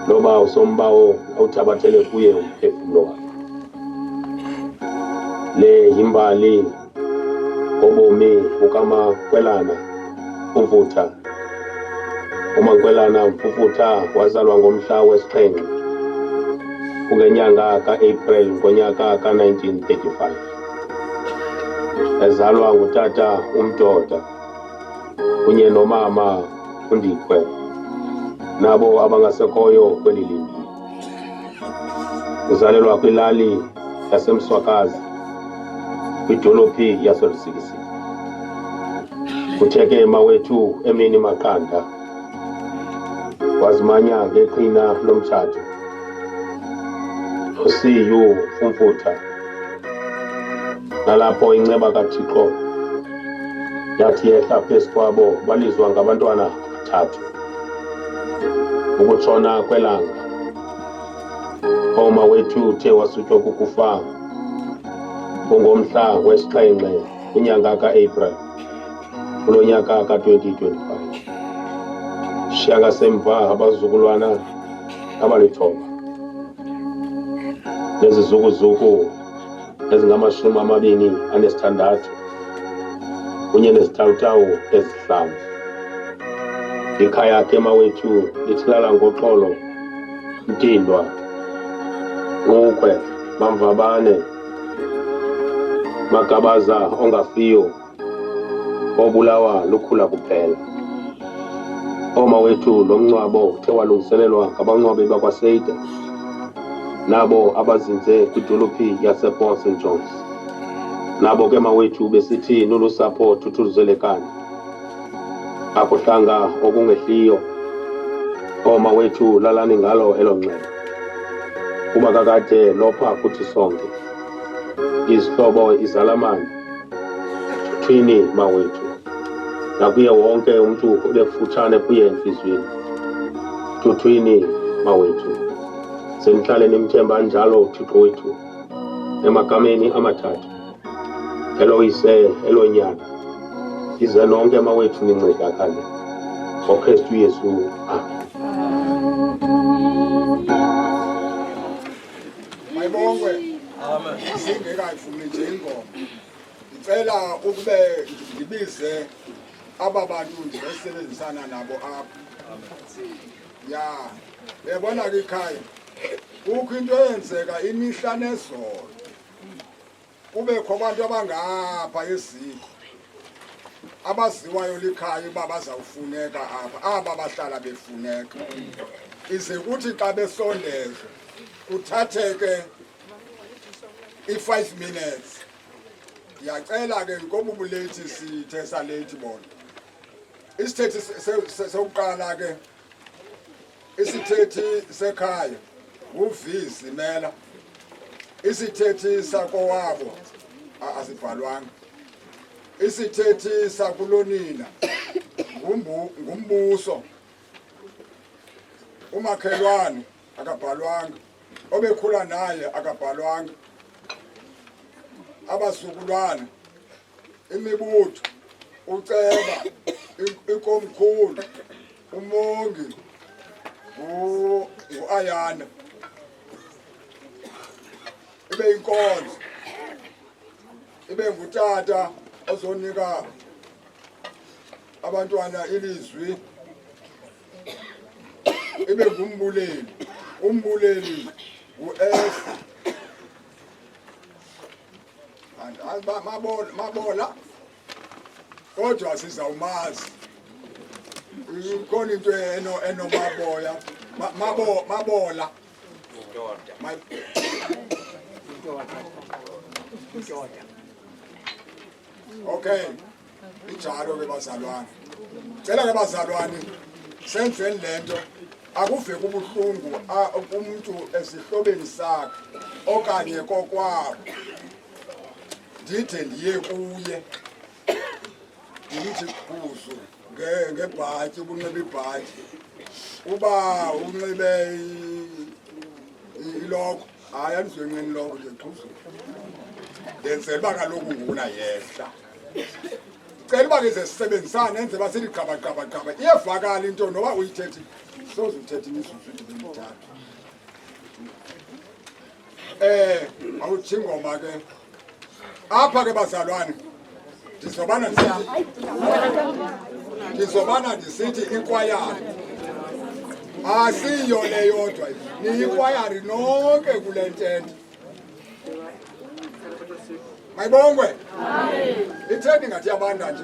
loba usombawo awuthabathele kuye umphefumlo wakhe le yimbali ngobomi bukamakwelana Mfufutha umakwelana Mfufutha wazalwa ngomhla wesi-7 kungenyanga ka-April ngonyaka ka-1935 ezalwa ngutata uMdoda kunye nomama uNdikwe nabo abangasekhoyo kweli lizwe uzalelwa kwilali yaseMswakazi kwidolophi yaseLusikisiki kuthe ke mawethu emini maqanda wazimanya ngeqhina lomtshato uSiyu Mfumfutha nalapho inceba kaThixo yathi yehla phezu kwabo balizwa ngabantwana abathathu ukutshona kwelanga oma wethu uthe wasutywa kukufa ngomhla wesi-7 kwinyanga ka-April kulo nyaka ka-2025 shiyaka semva abazukulwana abalithoba nezizukuzuku ezingama-26 kunye nezitawutawu ezi5 ikhaya ke mawethu lithilala ngoxolo Mtindwa Ngukwe Mamvabane Magabaza ongafiyo obulawa lukhula kuphela oma wethu lomncwabo uthe walungiselelwa ngabangcwabi bakwaSeyde nabo abazinze kwidolophi yasePort St John's nabo ke mawethu besithi nulusapho thuthuluzelekana akuhlanga okungehliyo oma wethu lalani ngalo elonxele kuba kakade lopha kuthi sonke izihlobo izalamani thuthwini mawethu nakuye wonke umuntu obekufutshane kuye enhliziyweni thuthwini mawethu senihlale nimthemba njalo Thixo wethu emagameni amathathu Eloyise Elonyana ize nonke amawethu nincedakale ngoKristu Yesu amen. Mayibongwe. Amen. Singekayifuni nje ingoma. Ngicela ukube ngibize aba bantu ngisebenzisana nabo apha. Ya, bebona ke ekhaya. Kukho into eyenzeka imihla nezolo. Kubekho abantu abangapha eziko. Abaziwayo likhaya uba bazawufuneka apha. Aba bahlala befuneka. Ize kuthi xa besondezwe kuthatheke i5 minutes. Ngiyacela ke ngoba ubulethi sithe salate bona. Isithethi sokuqala ke isithethi sekhaya uvisi mela. Isithethi sakowabo asibhalwanga. Isithethi sakulonina ngumbuso. Umakhelwane akabhalwanga. Obekhula naye akabhalwanga. Abasukulwana imibutho uceba inkomkhulu umongi uAyana ibe inkonzo ibe ngutata ozonika abantwana ilizwi ibe umbuleli uF mabola kodwa sizawumazi ikhona into enomaboya mabola okay ijalo ke bazalwane cela ke bazalwane senzeni lento akuve kubuhlungu umuntu esihlobeni sakhe okanye kokwabo ndithi ndiye kuye ndithi kuzo ngebhatyi ubunxibe ibhatyi uba unxibe iloko hayi andizwenqeni lokho nje xuzo ndenzela uba kaloku nguna yehla cela uba ke sisebenzisane enze basithi gqabagqabagqaba iyavakala into noba uyithethi soze uthethe imizuzu emithathu awuthi ingoma ke apha ke bazalwane ndizobana ndisithi ikwayari asiyo le yodwa niyikwayari nonke kule ntente mayibongwe itheni ngathi yabanda nje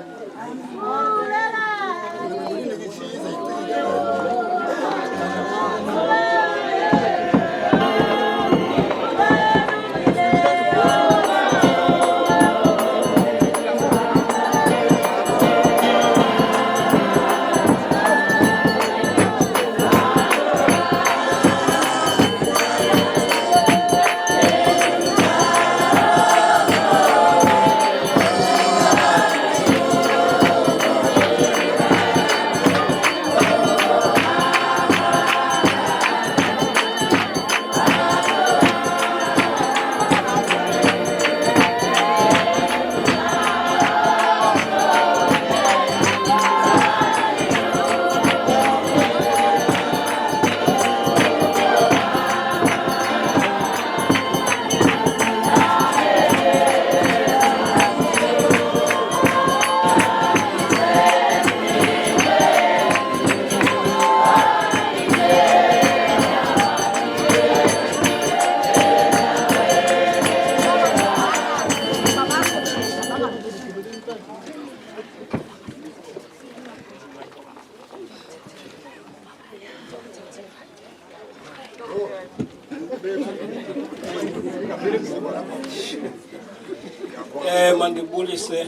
Mandibulise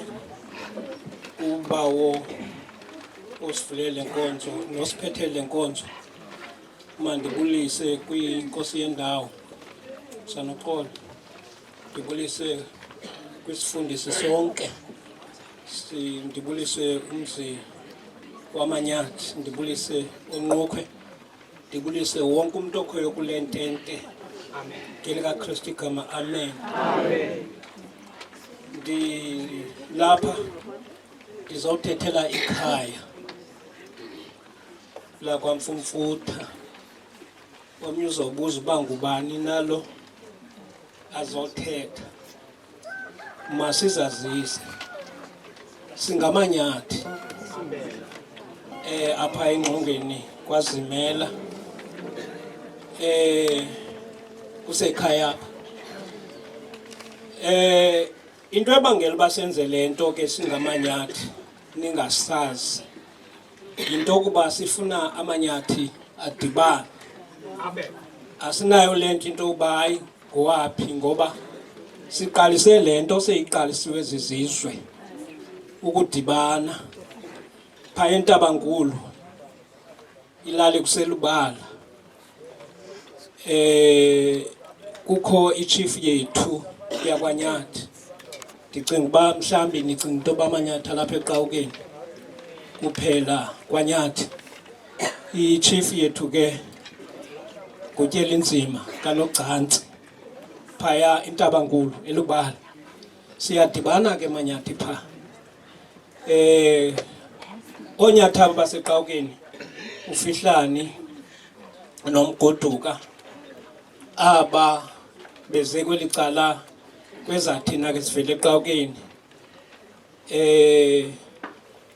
ubawo osivulele nkonzo nosiphethe nkonzo. Mandibulise kwinkosi yendawo sanoxolo. Ndibulise kwisifundisi sonke. Ndibulise umzi wamanyathi, ndibulise unqokwe. Ndibulise wonke umuntu okhoyo kule ntente ngelikaKristu igama amen. Lapha ndizawuthethela ikhaya la kwaMfumfutha. Omnye uzobuza uba ngubani nalo azothetha. Masizazise singamanyathi apha engqongeni kwaZimela kusekhaya. Into ebangela uba senze le nto ke singamanyathi ningasazi yinto yokuba sifuna amanyathi adibane. Asinayo le nto into yokuba hayi ngowaphi, ngoba siqalise le nto seyiqalisiwe zizizwe ukudibana phaa eNtabankulu, ilali kuselubala. Kukho ichief yethu yakwaNyathi. Ndicinga uba mhlawumbi nicinga into yoba amanyathi alapha eQawukeni kuphela kwaNyathi. Ichief yethu ke nguTyelinzima kaNogcantsi phaya eNtabankulu elubala. Siyadibana ke manyathi phaa. Oonyathi aba baseQawukeni, uFihlani noMgoduka, aba beze kweli cala kweza thina ke sivele eQawukeni.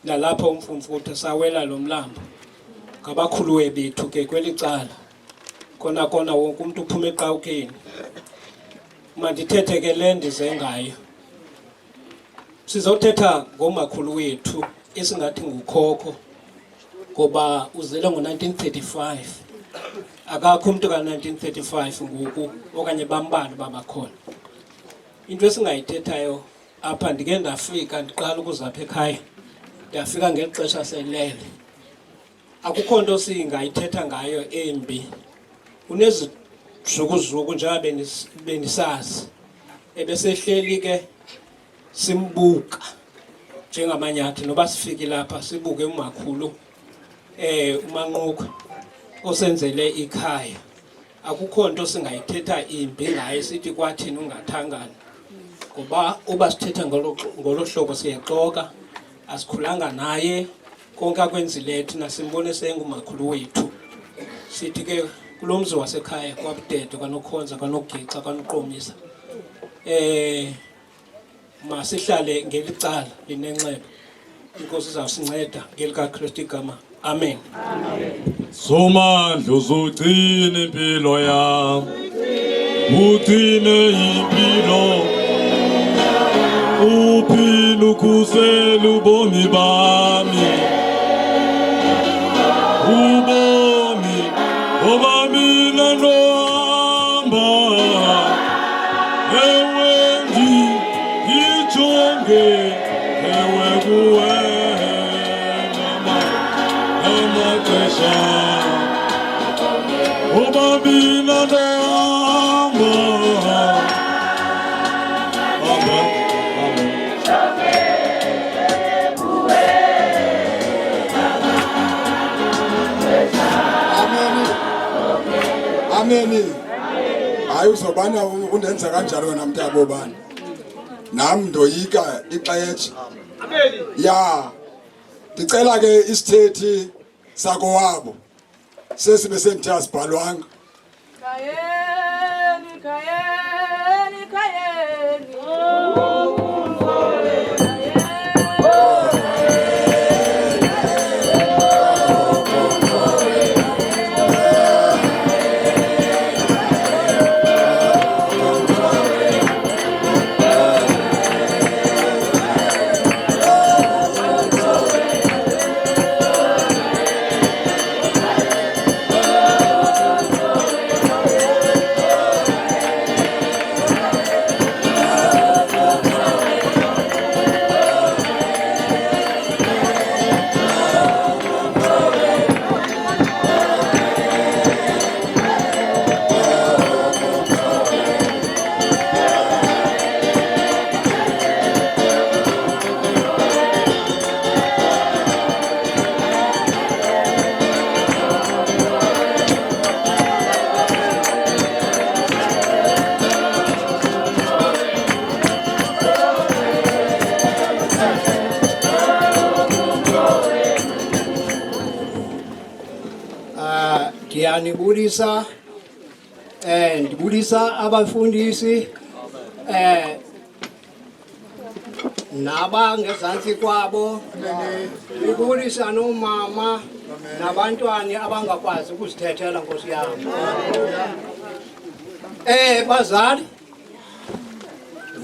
Nalapho uMfumfutha sawela lo mlambo ngabakhuluwe bethu ke kweli cala. Kona wonke umuntu uphuma eQawukeni. Mandithethe ke le ndize ngayo. Sizothetha ngomakhulu wethu esingathi ngukhokho, ngoba uzele ngo-1935. Akakho umuntu ka-1935 ngoku okanye bambalwa babakhona. Into esingayithethayo apha, ndike ndafika ndiqala ukuza apha ekhaya, ndiyafika ngeli xesha selele. Akukho nto singayithetha ngayo embi. Kunezizukuzuku njengoba bendisazi ebesehleli ke simbuka njengamanyathi, noba sifike lapha sibuke umakhulu uManqoku osenzele ikhaya. Akukho nto singayithetha imbi ngaye sithi kwathini ungathangani, ngoba uba sithetha ngolo hlobo siyaxoka. Asikhulanga naye, konke akwenzile thina simbone sengumakhulu wethu. Sithi ke kulo mzi wasekhaya kwaBudede, kwanoKhonza, kwanoGixa, kwanoQomisa, masihlale ngeli cala linenxeba. Inkosi izawusinceda ngelikaKristu igama amen. Somandla uzugcina impilo yam, ugcine impilo, uphile ukhusele ubomi bami, ubomi ngoba mina nohamba, ewe ngijonge, ewe kuwena amaxesha, ngoba mina nohamba. Ameni. Hayi uzobana undenza kanjalo wena mntabo bani. Nami ndoyika ixetsha. Ameni. Ya. Ndicela ke isithethi sako wabo. Sesibe senthi asibhalwanga. Kayeni, kayeni, kayeni. Ndiyanibulisa ndibulisa abafundisi nabangezantsi kwabo ndibulisa nomama nabantwana abangakwazi ukuzithethela Nkosi yami. Bazali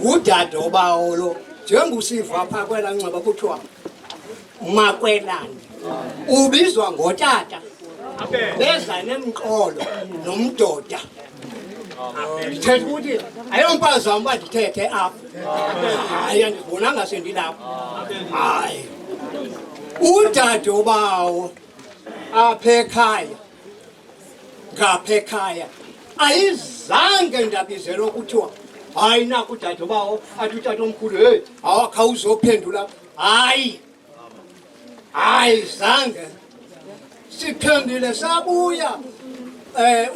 udade obawo lo njengokusiva apha kwela nceba kuthiwa Makwelane ubizwa ngotata beza nemqolo nomdoda. Ndithetha ukuthi ayompazamo uba ndithethe apha. Hayi andibonanga sendilapho. Hayi udade obawo apha ekhaya ngapha ekhaya ayizange ndabizelwa kuthiwa hayi naku udade obawo athi utata omkhulu hey awukhawuzophendula. Hayi zange siphembile sabuya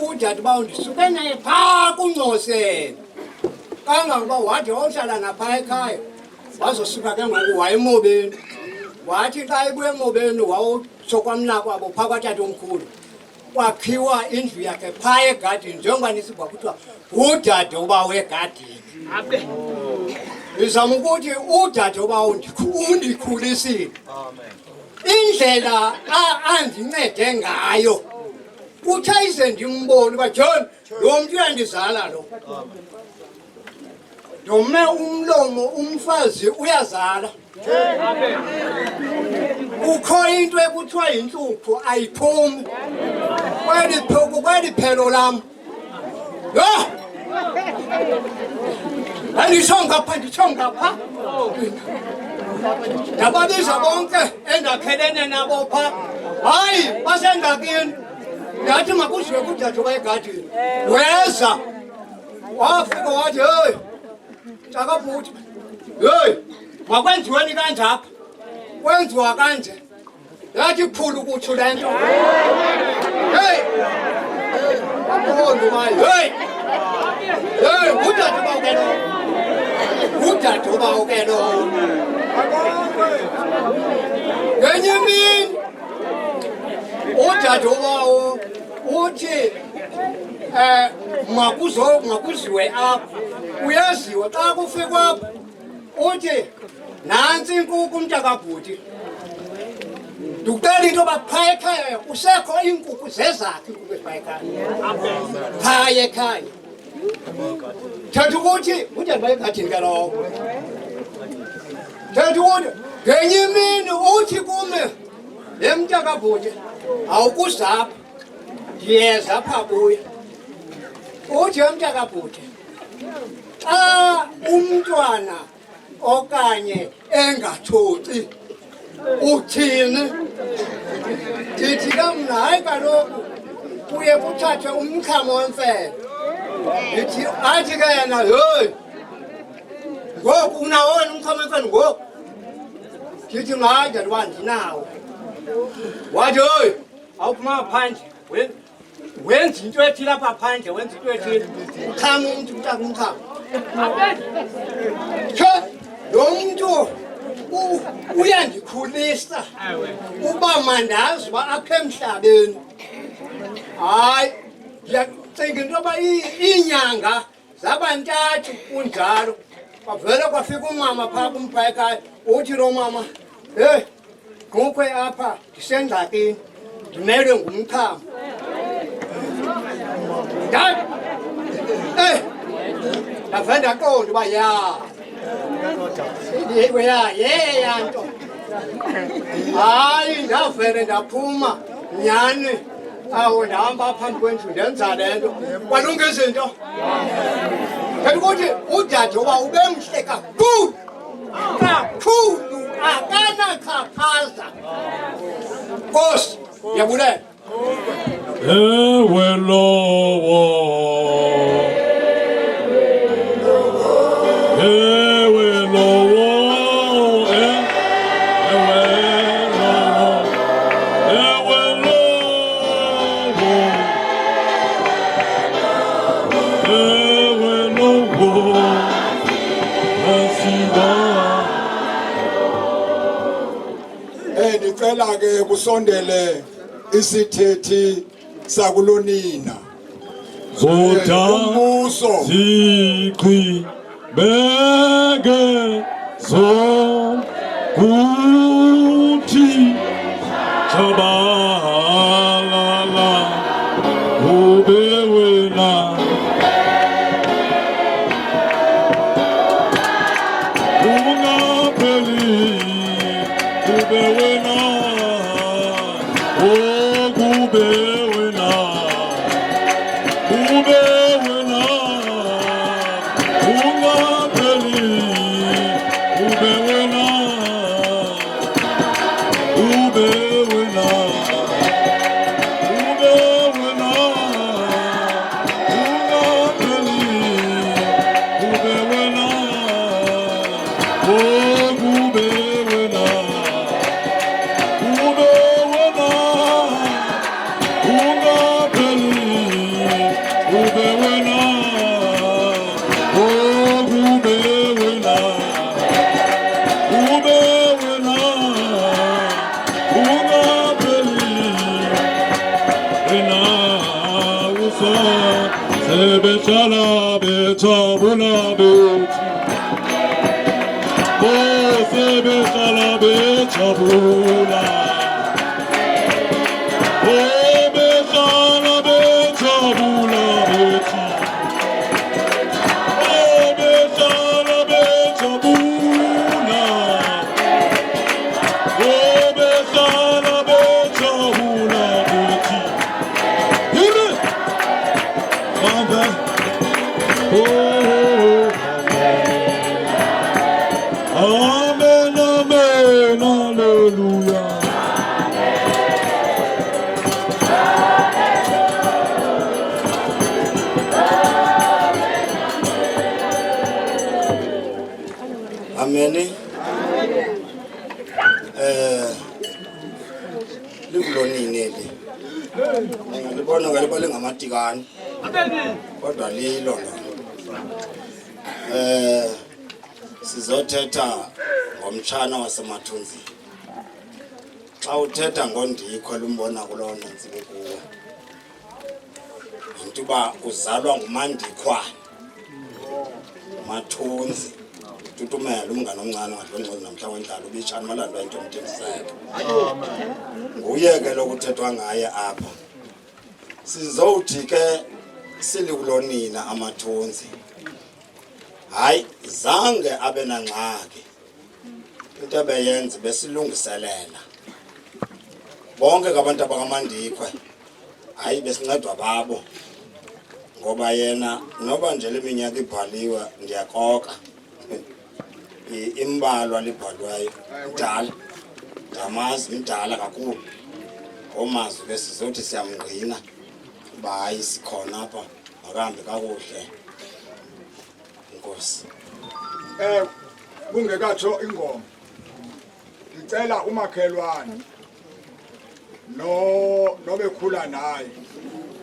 udade bawo ndisuke naye phaa kuNcoseni kangangoba wathi wawuhlala naphaa ekhaya wazosuka ke ngoku wayemobeni wathi xa ebuye emobeni wawutsho kwamnakwabo phaa kwatata omkhulu kwakhiwa indlu yakhe phaa egadini njengoba nisibwa kuthiwa udade obawo egadini. Ndizama ukuthi udade obawo undikhulisile indlela andincede ngayo kuthe ize ndimbone uba John lo mntu uyandizala lo ndome umlomo umfazi uyazala. Kukho into ekuthiwa yintlupho ayiphumi kweli phelo lam. Yho nditsho ngapha ndababiza bonke endakhelene nabo phaa. Hayi basengakini ndathi makuziwe kudade oba egadini weza wafika wathi heyi takabhuti heyi makwenziweni kanjapha kwenziwa kanje. Yathi phulu kutsho le nto heyi heyi udade obawo ke lo udade obawo ke lo. Ngenye imini udade obawo uthi makuziwe apha. Uyaziwe xa kufikwa apha uthi nantsi inkukhu umntakabhuti. Ndikucela into yoba phaa ekhaya kusekho iinkukhu zezakhe iinkukhu eziphaa ekhaya phaa ekhaya. Thetha ukuthi udade oba egadini ke lowo. Thetha ukuthi ngenye imini uthi kume le mntakabhuti awukuzapha ndiyeza apha kuye. Uthi mntakabhuti xa umntwana okanye engathoci uthini? Ndithi kamna hayi kaloku kuye kuthathwe umchamo wemfene. Ndithi athi ke yena heyi ngoku unawona umchamo wemfene ngoku? Ndithi hayi dade uba ndinawo. Wathi heyi awuphuma phandle wenza into ethile apha phandle wenza into ethile uchama umntu utaka umchamo. Lo mntu uyandikhulisa uba mandazi uba apha emhlabeni. Hayi ndiyacinga into yoba iinyanga zaba ntathu kunjalo kwavele kwafika umama phaa kumphaa ekhaya uthi lo mama heyi ngokhwe apha ndisengxakini ndimelwe ngumchamo. Ndave ndaqonda uba yeya nto. Hayi ndavele ndaphuma nyhani awo ndahamba phambi kwendlu ndenza le nto kwalunga izinto. Kanti ukuthi udade oba ube mhle kakhulu kakhulu akanachaphaza. Nkosi ndiyabulela. Ewe lowo ewe lowo Ndicela ke kusondele isithethi sakulonina Zota umbuso Sikri Bege Zon Kuti Chabalala Ubewena Ungapeli Ubewena Ogubewena Ubewena Ungapeli Ubewena Ubewena Ubewena Ungapeli Ubewena Ogubewena Ubewena Ungapeli Ubewena Ogubewena Ubewena Ungapeli Ena usa Sebechala bechabula beci Bo sebechala bechabula Bo bechala bechabula beci Bo bechala bechabula Bo bechala bechabula beci Yürü! Manda! Amen, amen, hallelujah. Amen. Likulonini eli. Ngilibona ngalibale ngamatikani. Kodwa lilo lo. Sizothetha ngomtshana wasemathunzi. Xa uthetha ngondikho lumbona kulona nzime kuwe. Into ba uzalwa ngumandikhwana. Mathunzi. Tutumela umngane omncane ngadlonqozi namhla wendlala ubitshana malandwa into omthembiseke. Nguye ke lokuthethwa ngaye apha. Sizowuthi ke silikulonina amathunzi. Hayi zange abe nangxaki. Into abeyenza besilungiselela. Bonke abantu abakamandikhwe hayi besincedwa babo. Ngoba yena noba nje leminyaka ibhaliwe ndiyakoka. Imbalwa libhalwayo mdala ngamazi mdala kakhulu omazwi besizothi siyamngqina kuba hayi sikhona apha makahambe kakuhle inkosi. Kungekatsho ingoma ngicela umakhelwane nobekhula naye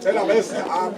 cela bese apha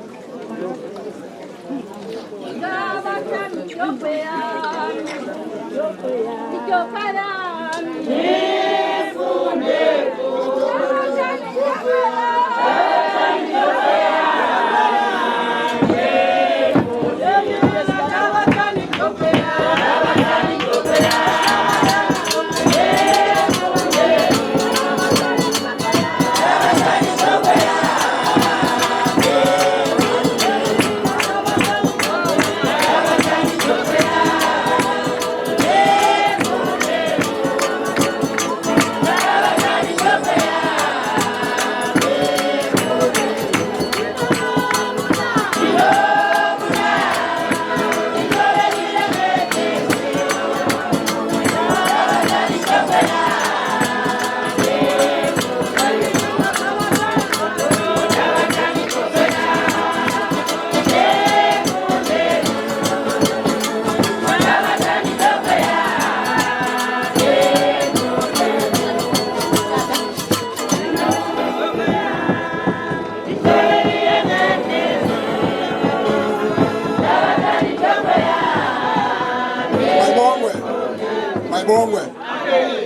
Mayibongwe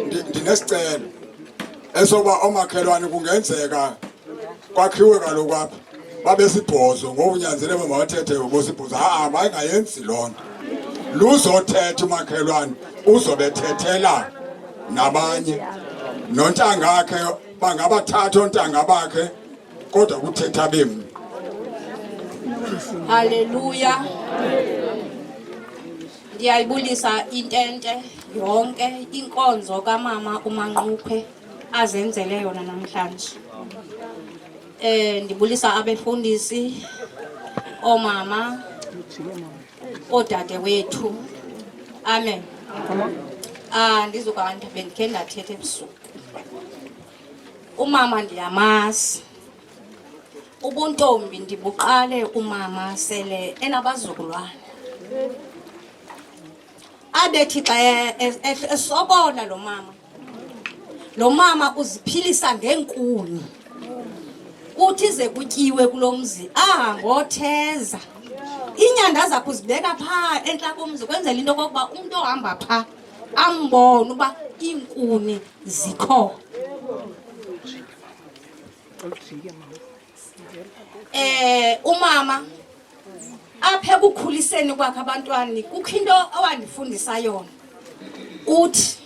ndinesicelo esoba omakhelwane kungenzeka kwakhiwe kaloku apha babesibhozo ngokunyanzele mabathethe ngosibhozo mayengayenzi loo nto luzothetha umakhelwane uzobethethela nabanye nontanga akhe bangabathatha ontanga bakhe kodwa kuthetha bemni. Haleluya. Ndiyayibulisa intente yonke inkonzo kaMama uManquphe azenzele yona namhlanje. Ndibulisa abefundisi, omama, odade wethu. Amen. Ndizokanti bendikhe ndathetha ebusuku. Umama ndiyamazi. Ubuntombi ndibuqale umama sele enabazukulwana. Abethi xa esobona lo mama uziphilisa ngenkuni. Uthi ze kutyiwe kulomzi ngotheza. Inyanda zakho uzibeka pha entla komzi kwenzela into kokuba umuntu ohamba pha ambone uba iinkuni zikho. Umama apha ekukhuliseni kwakhe abantwana kukho into owandifundisa yona. Uthi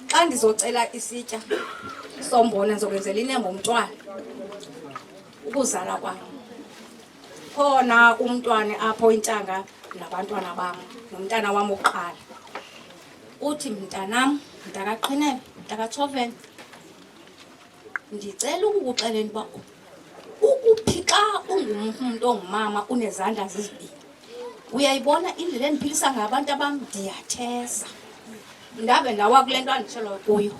xa ndizocela isitya sombona ndizokwenzela inembo umntwana ukuzala kwami. Khona umntwana apho intanga nabantwana bam nomntana wam oqala. Uthi mntanam, mntakaqhinele, mntakatshoveni, ndicela ukukuxelela uba ukuphi xa ungumuntu ongumama unezandla zizibini. Uyayibona indlela endiphilisa ngabantu abam ndiyatheza. Ndabe ndawa kule nto anditshelwa kuyo.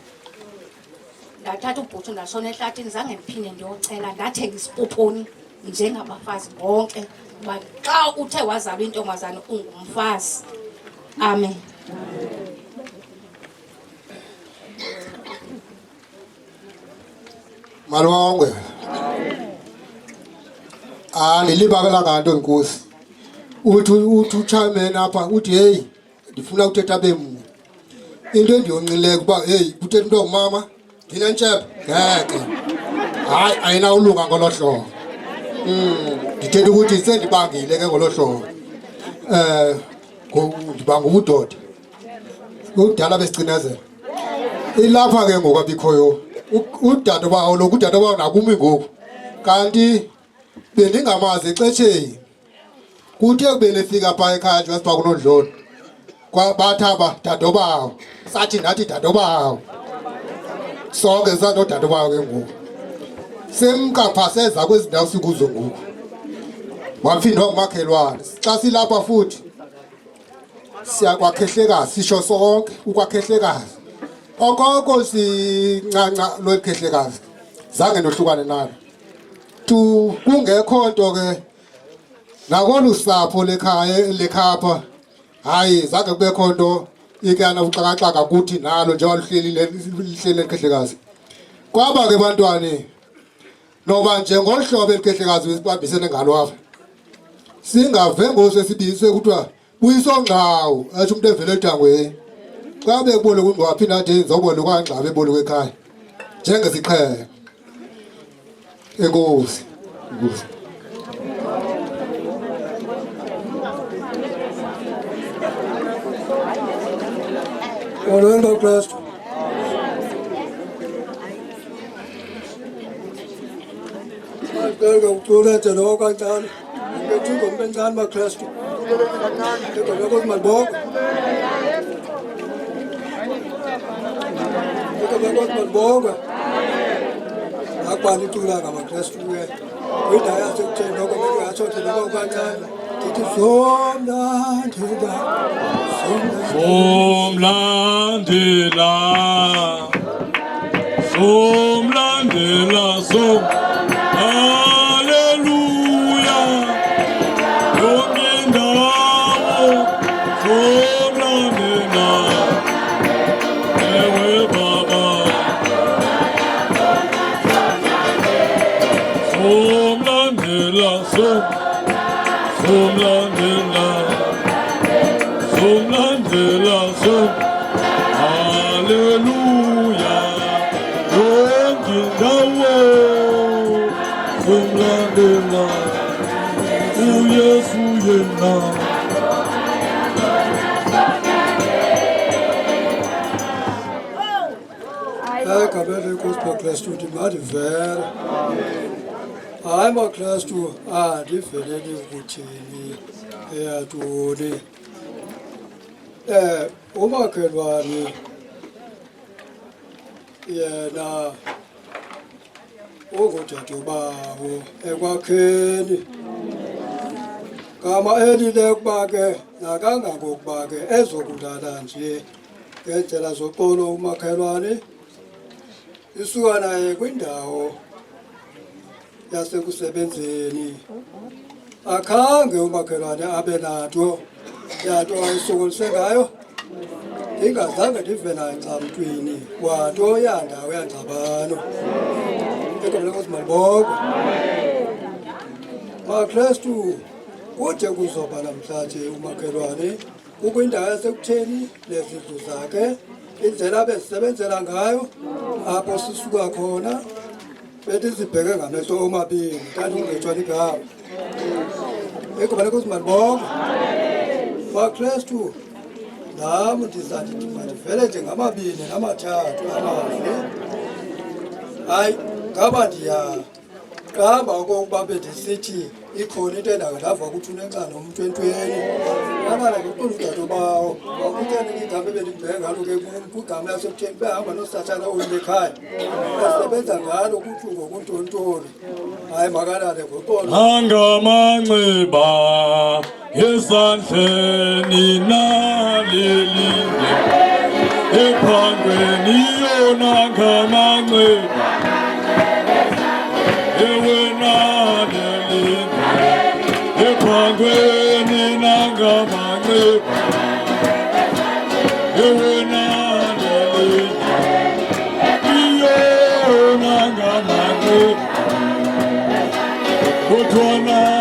Ndathatha ubhuti ndashona ehlathini zange ndiphinde ndiyocela ndathenga isipophoni njengabafazi bonke uba xa uthe wazalwa intombazane ungumfazi. Amen. Malongwe. Nilibakela kanto Nkosi. Uthi chairman apha uthi hey ndifuna uthetha bemni. Into endiyonqileka uba hey uthetha into ngumama thina ntshephe ngeke. Hayi ayinawulunga ngolo hlobo. Ndithetha ukuthi sendibangile ke ngolo hlobo. Ndibanga ubudoda. Udala besicinezela. Ilapha ke ngoku abikhoyo. Udade bawo lo kudade bawo nakumi ngoku. Kanti bendingamazi exesheni. Kuthe kubelefika pha ekhaya nje wasipha kunodlolo. Kwabathaba dado bawo. Sathi nathi dado bawo. Sonke santo dado bawo ke ngoku. Semkaphaseza kwezindawo sikuzo ngoku. Wamphindwa ngumakhelwane. Xa silapha futhi siyakwakhehlekazi sisho sonke ukwakhehlekazi. Okoko sincanca lokhehlekazi. Zange nohlukane nalo. Kungekho nto ke nakolu sapho lekhapha hayi zange kubekho nto ikana uxakaxaka kuthi nalo nje waluhlelile lihlele lekhehlekazi. Kwaba ke bantwana noba nje ngohlobo elikhehlekazi wesibambisene ngalo apha singave ngosesibizwe kuthiwa buyisongqawo athi umuntu evele edangweni xa bekubole kungwaphinda nje ngizobona kwangxabe ebole ekhaya njengesiqhele. Enkosi. Enkosi. Molweni kaKristu. Ngeke uculathi lo kancane. Ngithi ngomntu encane kaKristu. Ngeke malibonke. Ngeke malibonke. Akubani icula ngamaKristu ke. Uyidaya sekutheni lokho bengatsho ukuthi lokho kancane. Ndithi somlandela. Somlandela. Somlandela. Hallelujah. Yonke indawo. Somlandela. Ewe Baba. Somlandela. Somlandela. Somlandela. Hallelujah. Yonke indawo. umlandela uyesu yena Egameni lenkosi bakristu ndingadivela hayi bakristu andiveleli ukuthini eyantoni umakhelwane yena ungudadobawo ekwakheni gama elile kuba ke nakangangokuba ke ezokulala nje ngendlela zoxolo umakhelwane isuka naye kwindawo yasekusebenzeni akhange umakhelwane abe nato yanto ayisokolise ngayo ingazange ndive naye ncamtwini wanto yandawo yangxabano egameni lenkosi malibonke makristu kude kuzoba namhlanje umakhelwane ukwindawo yasekutheni nezindlu zakhe indlela abezisebenzela ngayo apho sisuka khona bethi sibheke ngamehlo omabili kanti ungethwani igama egameni lenkosi malibonke makristu nami ndizathi mandivele nje ngamabini namathathu amazwi hayi ngaba ndiyaqamba okokuba bendisithi ikhona into endake ndava ukuthi unencana umuntu entweni kanana ke uqonda udadobawo wakutshani igama ebendibheke ngalo ke kwigama lasekutheni behamba nosatshana oyile ekhaya basebenza ngalo kuthi ngokuntontoni hayi makalale ngoxolo angamanxiba esandleni nalelinde ephangweni yona ngamanxiba ewena lelinde ephangweni nangamanxiba ewena lelinde iyona ngamanxiba kodwana